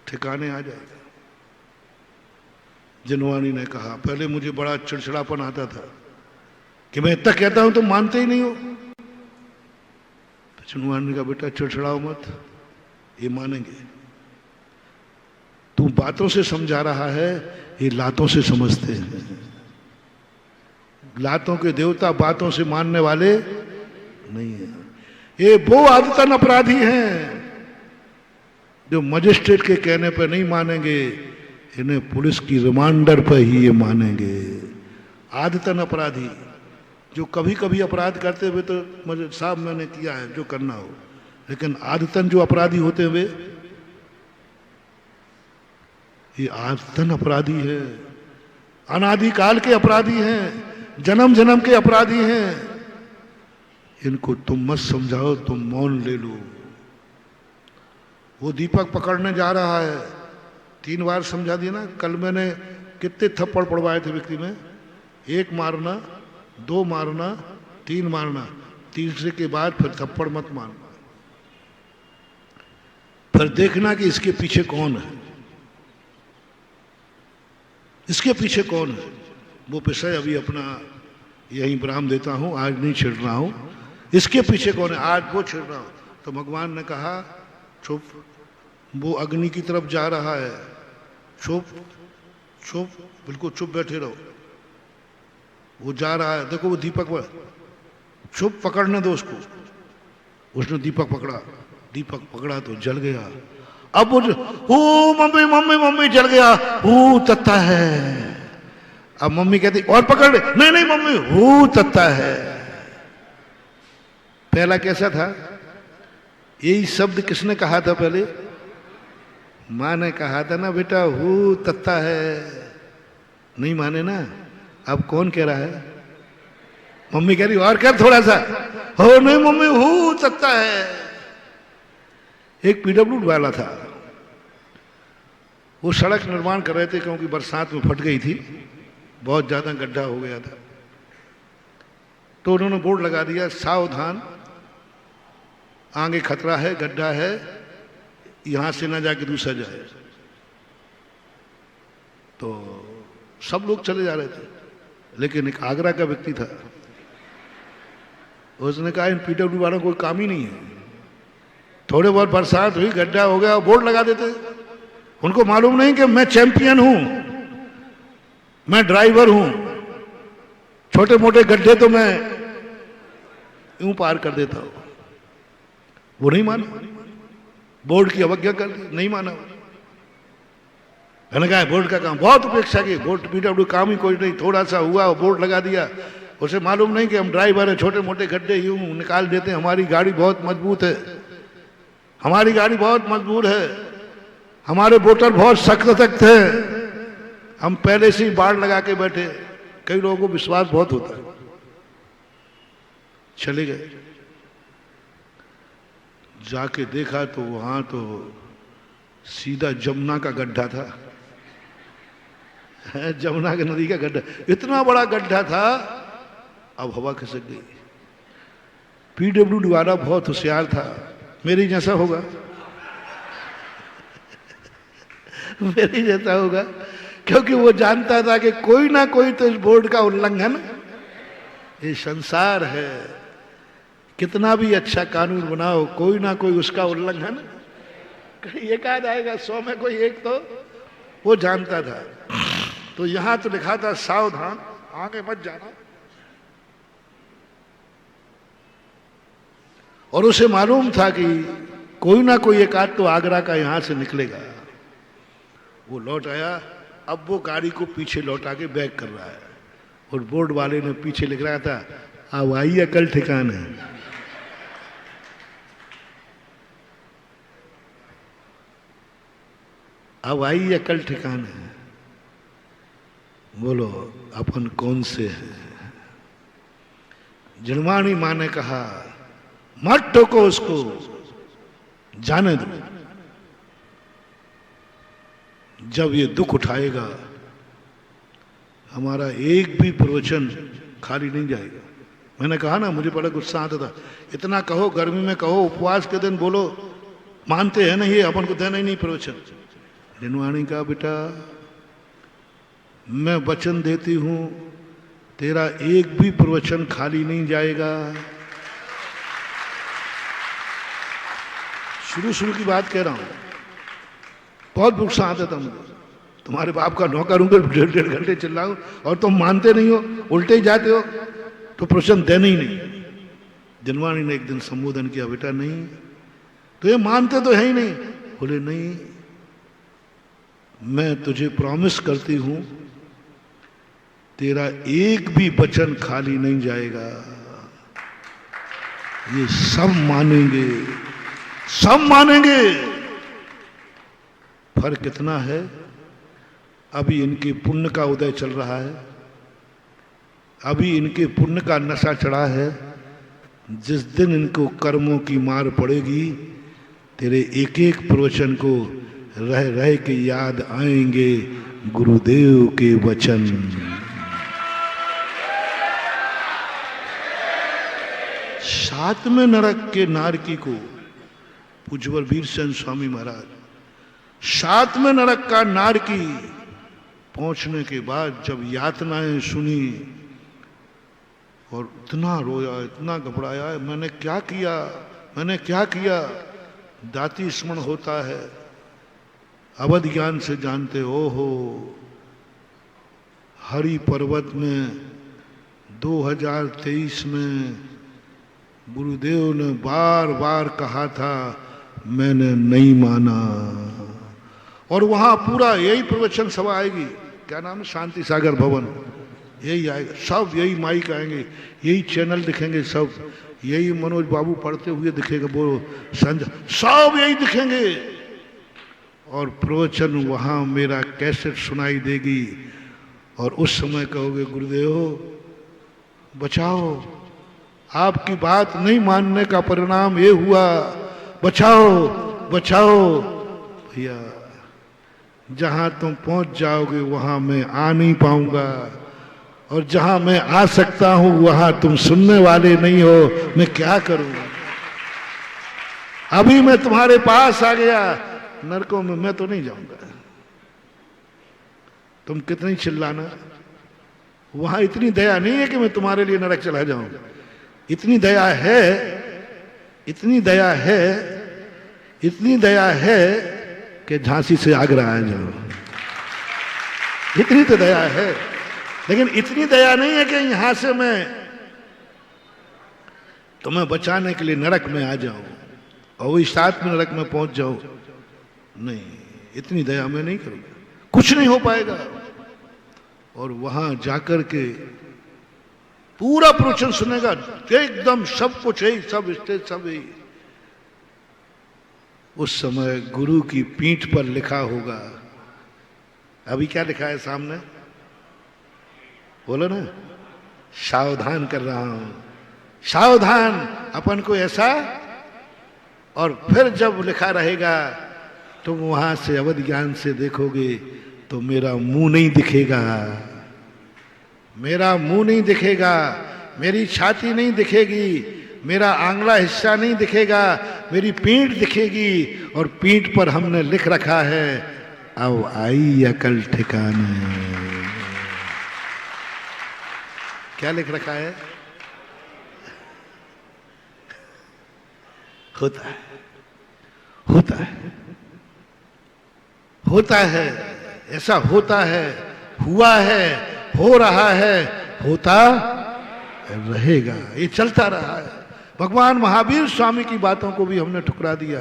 ठिकाने आ जाएगा। जिनवानी ने कहा, पहले मुझे बड़ा चिड़चिड़ापन आता था कि मैं इतना कहता हूं तो मानते ही नहीं हो। जिनवानी ने कहा, बेटा चिड़चिड़ाओ मत, ये मानेंगे। तू बातों से समझा रहा है, ये लातों से समझते हैं। लातों के देवता बातों से मानने वाले नहीं है। ये वो आदतन अपराधी हैं जो मजिस्ट्रेट के कहने पर नहीं मानेंगे, इन्हें पुलिस की रिमांडर पर ही ये मानेंगे। आदतन अपराधी जो कभी कभी अपराध करते हुए तो मुझे साहब मैंने किया है जो करना हो, लेकिन आदतन जो अपराधी होते हुए, ये आदतन अपराधी है, अनादिकाल के अपराधी हैं, जन्म जन्म के अपराधी हैं। इनको तुम मत समझाओ, तुम मौन ले लो। वो दीपक पकड़ने जा रहा है, 3 बार समझा दिया ना। कल मैंने कितने थप्पड़ पड़वाए थे व्यक्ति में, 1 मारना, 2 मारना, 3 मारना, तीसरे के बाद फिर थप्पड़ मत मारना, फिर देखना कि इसके पीछे कौन है, इसके पीछे कौन है। वो विषय अभी अपना यहीं विराम देता हूं, आज नहीं छिड़ रहा हूं। इसके पीछे कौन है, आज वो छिड़ रहा हूं। तो भगवान ने कहा, चुप, वो अग्नि की तरफ जा रहा है, चुप चुप, बिल्कुल चुप बैठे रहो। वो जा रहा है, देखो वो दीपक पर, चुप, पकड़ने दो उसको। उसने दीपक पकड़ा, दीपक पकड़ा तो जल गया। अब वो मम्मी मम्मी मम्मी जल गया, तत्ता है। अब मम्मी कहती और पकड़ ले, नहीं नहीं मम्मी तत्ता है। पहला कैसा था, यही शब्द किसने कहा था पहले, माँ ने कहा था ना, बेटा तत्ता है। नहीं माने ना, अब कौन कह रहा है, मम्मी कह रही और कर थोड़ा सा, हो नहीं मम्मी तत्ता है। एक पीडब्ल्यू वाला था, वो सड़क निर्माण कर रहे थे क्योंकि बरसात में फट गई थी, बहुत ज्यादा गड्ढा हो गया था। तो उन्होंने बोर्ड लगा दिया, सावधान, आगे खतरा है, गड्ढा है, यहां से ना जाके दूसरा जाए। तो सब लोग चले जा रहे थे, लेकिन एक आगरा का व्यक्ति था, उसने कहा इन पीडब्ल्यू वालों को कोई काम ही नहीं है, थोड़े बहुत बरसात हुई, गड्ढा हो गया, बोर्ड लगा देते। उनको मालूम नहीं कि मैं चैंपियन हूं, मैं ड्राइवर हूं, छोटे मोटे गड्ढे तो मैं यूं पार कर देता हूं। वो नहीं माना, बोर्ड की अवज्ञा कर दी, नहीं माना। मैंने कहा बोर्ड का काम, बहुत उपेक्षा की, बोर्ड पीडब्ल्यू काम ही कोई नहीं, थोड़ा सा हुआ बोर्ड लगा दिया। उसे मालूम नहीं कि हम ड्राइवर है, छोटे मोटे गड्ढे यूं निकाल देते हैं, हमारी गाड़ी बहुत मजबूत है, हमारी गाड़ी बहुत मजबूत है, हमारे बोतल बहुत सख्त सख्त है, हम पहले से ही बाढ़ लगा के बैठे। कई लोगों को विश्वास बहुत होता है। चले गए, जाके देखा तो वहां तो सीधा जमुना का गड्ढा था, जमुना के नदी का गड्ढा, इतना बड़ा गड्ढा था। अब हवा खिसक गई। पीडब्ल्यू वाला बहुत होशियार था, मेरी जैसा होगा, मेरी जैसा होगा, क्योंकि वो जानता था कि कोई ना कोई तो इस बोर्ड का उल्लंघन, ये संसार है, कितना भी अच्छा कानून बनाओ, कोई ना कोई उसका उल्लंघन, एक आध आएगा, 100 में कोई एक, तो वो जानता था। तो यहां तो लिखा था सावधान, आगे मत जाना, और उसे मालूम था कि कोई ना कोई एक आध तो आगरा का यहां से निकलेगा। वो लौट आया, अब वो गाड़ी को पीछे लौटा के बैक कर रहा है, और बोर्ड वाले ने पीछे लिख रहा था, अब आई अकल ठिकाने, अब आई अकल ठिकाने। बोलो अपन कौन से हैं। जिनवानी माँ ने कहा, मत टोको उसको, जाने दो, जब ये दुख उठाएगा हमारा एक भी प्रवचन खाली नहीं जाएगा। मैंने कहा ना, मुझे बड़ा गुस्सा आता था, इतना कहो, गर्मी में कहो, उपवास के दिन बोलो, मानते हैं ना ये, अपन को देना ही नहीं प्रवचन। दिनवाणी का बेटा, मैं वचन देती हूं, तेरा एक भी प्रवचन खाली नहीं जाएगा। शुरू शुरू की बात कह रहा हूं, बहुत गुस्सा आता था मुझे, तुम्हारे बाप का नौकर हूं, 1.5 घंटे चिल्लाऊं और तुम मानते नहीं हो, उल्टे ही जाते हो, तो प्रवचन देना ही नहीं। दिनवाणी ने एक दिन संबोधन किया, बेटा नहीं, तो ये मानते तो है ही नहीं। बोले नहीं, मैं तुझे प्रॉमिस करती हूं, तेरा एक भी वचन खाली नहीं जाएगा। ये सब मानेंगे, सब मानेंगे। फर्क कितना है, अभी इनके पुण्य का उदय चल रहा है, अभी इनके पुण्य का नशा चढ़ा है। जिस दिन इनको कर्मों की मार पड़ेगी, तेरे एक एक प्रवचन को रह रह के याद आएंगे गुरुदेव के वचन। सातवें नरक के नारकी को पूज्यवर वीरसेन स्वामी महाराज, सातवें नरक का नारकी पहुंचने के बाद जब यातनाएं सुनी और इतना रोया, इतना घबराया, मैंने क्या किया, मैंने क्या किया। दाती स्मरण होता है, अवध ज्ञान से जानते हो। हरि पर्वत में 2023 में गुरुदेव ने बार बार कहा था, मैंने नहीं माना। और वहां पूरा यही प्रवचन सभा आएगी, क्या नाम है, शांति सागर भवन, यही आएगा, सब यही माइक आएंगे, यही चैनल दिखेंगे, सब यही मनोज बाबू पढ़ते हुए दिखेगा, वो संजय, सब यही दिखेंगे। और प्रवचन वहां मेरा कैसेट सुनाई देगी। और उस समय कहोगे, गुरुदेव बचाओ, आपकी बात नहीं मानने का परिणाम ये हुआ, बचाओ बचाओ। भैया, जहां तुम पहुंच जाओगे वहां मैं आ नहीं पाऊंगा, और जहां मैं आ सकता हूं वहां तुम सुनने वाले नहीं हो, मैं क्या करूं। अभी मैं तुम्हारे पास आ गया, नरकों में मैं तो नहीं जाऊंगा। तुम कितनी चिल्लाना, वहां इतनी दया नहीं है कि मैं तुम्हारे लिए नरक चला जाऊं। इतनी दया है, इतनी दया है, इतनी दया है कि झांसी से आगरा आ जाओ। इतनी तो दया है, लेकिन इतनी दया नहीं है कि यहां से मैं तुम्हें बचाने के लिए नरक में आ जाऊं और वही 7 में नरक में पहुंच जाऊं। नहीं, इतनी दया मैं नहीं करूंगा, कुछ नहीं हो पाएगा। और वहां जाकर के पूरा प्रवचन सुनेगा, एकदम सब कुछ है, सब स्टेज सब है। उस समय गुरु की पीठ पर लिखा होगा, अभी क्या लिखा है सामने, बोलो ना, सावधान कर रहा हूं, सावधान अपन को ऐसा। और फिर जब लिखा रहेगा तुम वहां से अवध ज्ञान से देखोगे तो मेरा मुंह नहीं दिखेगा, मेरा मुंह नहीं दिखेगा, मेरी छाती नहीं दिखेगी, मेरा आंगला हिस्सा नहीं दिखेगा, मेरी पीठ दिखेगी। और पीठ पर हमने लिख रखा है, अब आई अकल ठिकाने। क्या लिख रखा है? होता है, होता है, होता है, ऐसा होता है, हुआ है, हो रहा है, होता रहेगा, ये चलता रहा है। भगवान महावीर स्वामी की बातों को भी हमने ठुकरा दिया,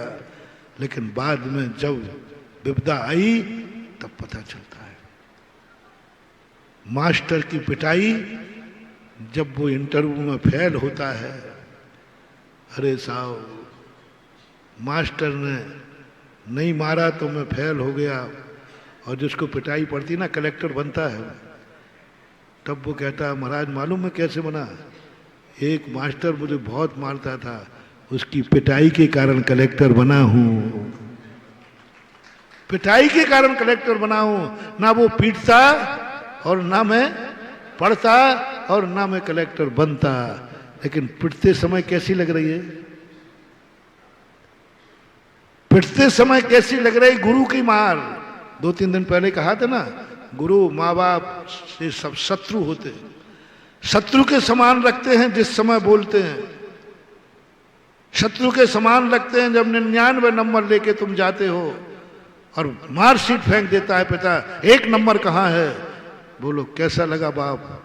लेकिन बाद में जब विपदा आई तब पता चलता है। मास्टर की पिटाई, जब वो इंटरव्यू में फेल होता है, अरे साहब मास्टर ने नहीं मारा तो मैं फेल हो गया, और जिसको पिटाई पड़ती ना कलेक्टर बनता है, तब वो कहता है महाराज मालूम है कैसे बना, एक मास्टर मुझे बहुत मारता था, उसकी पिटाई के कारण कलेक्टर बना हूं, पिटाई के कारण कलेक्टर बना हूं। ना वो पीटता और ना मैं पढ़ता और ना मैं कलेक्टर बनता। लेकिन पिटते समय कैसी लग रही है? पिटते समय कैसी लग रही? गुरु की मार। 2-3 दिन पहले कहा था ना, गुरु माँ बाप से सब शत्रु होते हैं, शत्रु के समान रखते हैं जिस समय बोलते हैं, शत्रु के समान रखते हैं जब 99 नंबर लेके तुम जाते हो और मार्कशीट फेंक देता है पिता, 1 नंबर कहाँ है? बोलो कैसा लगा बाप?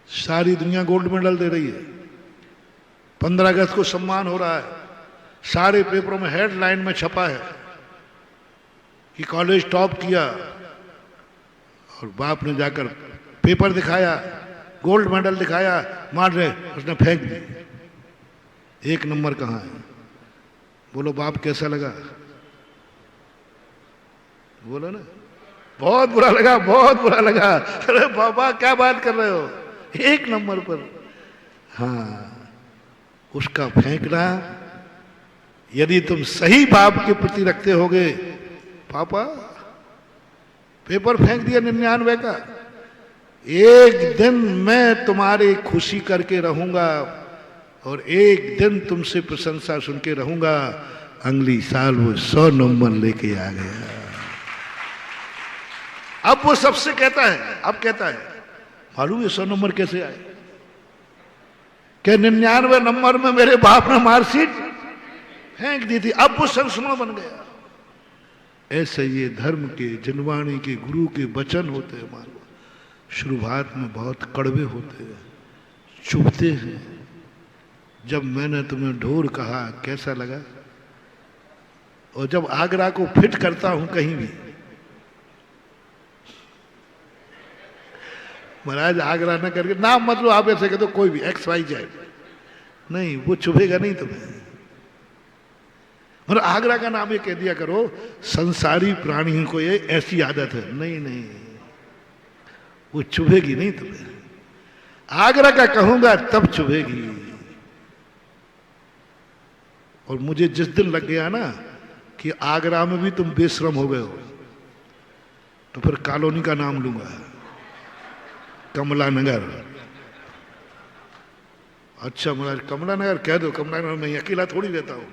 सारी दुनिया गोल्ड मेडल दे रही है, 15 अगस्त को सम्मान हो रहा है, सारे पेपरों में हेडलाइन में छपा है कि कॉलेज टॉप किया, और बाप ने जाकर पेपर दिखाया, गोल्ड मेडल दिखाया, मार रहे, उसने फेंक दी, 1 नंबर कहाँ है? बोलो बाप कैसा लगा? बोलो ना, बहुत बुरा लगा, बहुत बुरा लगा। अरे बाबा क्या बात कर रहे हो, 1 नंबर पर। हाँ, उसका फेंकना, यदि तुम सही बाप के प्रति रखते होगे, पापा पेपर फेंक दिया 99 का, एक दिन मैं तुम्हारी खुशी करके रहूंगा और एक दिन तुमसे प्रशंसा सुन के रहूंगा। अगली साल वो 100 नंबर लेके आ गया। अब वो सबसे कहता है, अब कहता है मालूम ये 100 नंबर कैसे आए? क्या 99 नंबर में मेरे बाप ने मार्कशीट फेंक दी थी, अब वो संस्मरण बन गया। ऐसे ये धर्म के, जनवाणी के, गुरु के वचन होते हैं। मानो शुरुआत में बहुत कड़वे होते हैं, चुभते हैं। जब मैंने तुम्हें ढोर कहा कैसा लगा? और जब आगरा को फिट करता हूं कहीं भी, महाराज आगरा ना करके नाम मतलब आप ऐसे कहते हो कोई भी XYZ, नहीं, वो चुभेगा नहीं तुम्हें। और आगरा का नाम ये कह दिया करो, संसारी प्राणी को ये ऐसी आदत है, नहीं नहीं, वो चुभेगी नहीं तुम्हें। आगरा का कहूंगा तब चुभेगी। और मुझे जिस दिन लग गया ना कि आगरा में भी तुम बेशरम हो गए हो, तो फिर कॉलोनी का नाम लूंगा, कमला नगर। अच्छा महाराज कमला नगर कह दो, कमला नगर में अकेला थोड़ी रहता हूं।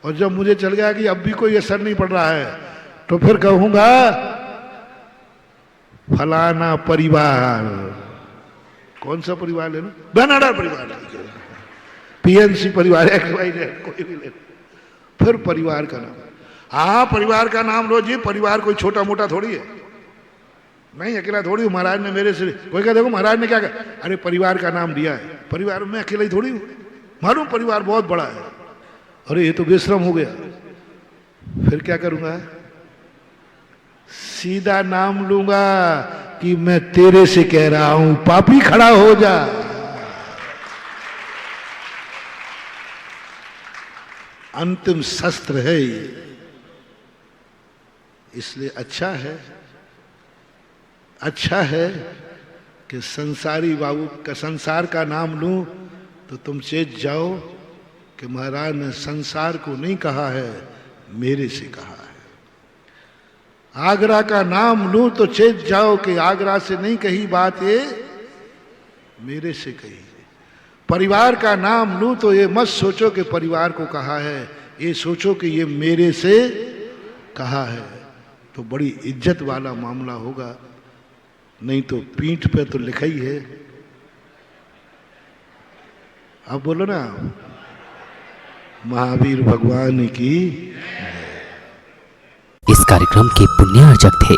और जब मुझे चल गया कि अब भी कोई असर नहीं पड़ रहा है, तो फिर कहूंगा फलाना परिवार। कौन सा परिवार लेना? बेनाडर परिवार, PNC परिवार, XYZ, कोई भी ले, फिर परिवार का नाम। हाँ परिवार का नाम लो जी, परिवार कोई छोटा मोटा थोड़ी है, नहीं अकेला थोड़ी हूँ। महाराज ने मेरे से, कोई कहा देखो महाराज ने क्या कहा, अरे परिवार का नाम दिया है, परिवार में अकेला ही थोड़ी हूँ, मालूम परिवार बहुत बड़ा है। अरे ये तो बेशरम हो गया, फिर क्या करूंगा? सीधा नाम लूंगा कि मैं तेरे से कह रहा हूं, पापी खड़ा हो जा। अंतिम शस्त्र है ये। इसलिए अच्छा है कि संसारी बाबू का, संसार का नाम लूं तो तुम चेत जाओ कि महाराज ने संसार को नहीं कहा है, मेरे से कहा है। आगरा का नाम लूं तो चेत जाओ कि आगरा से नहीं कही बात, ये मेरे से कही। परिवार का नाम लूं तो ये मत सोचो कि परिवार को कहा है, ये सोचो कि ये मेरे से कहा है, तो बड़ी इज्जत वाला मामला होगा। नहीं तो पीठ पे तो लिखा ही है। अब बोलो ना, महावीर भगवान की। इस कार्यक्रम के पुण्यार्जक थे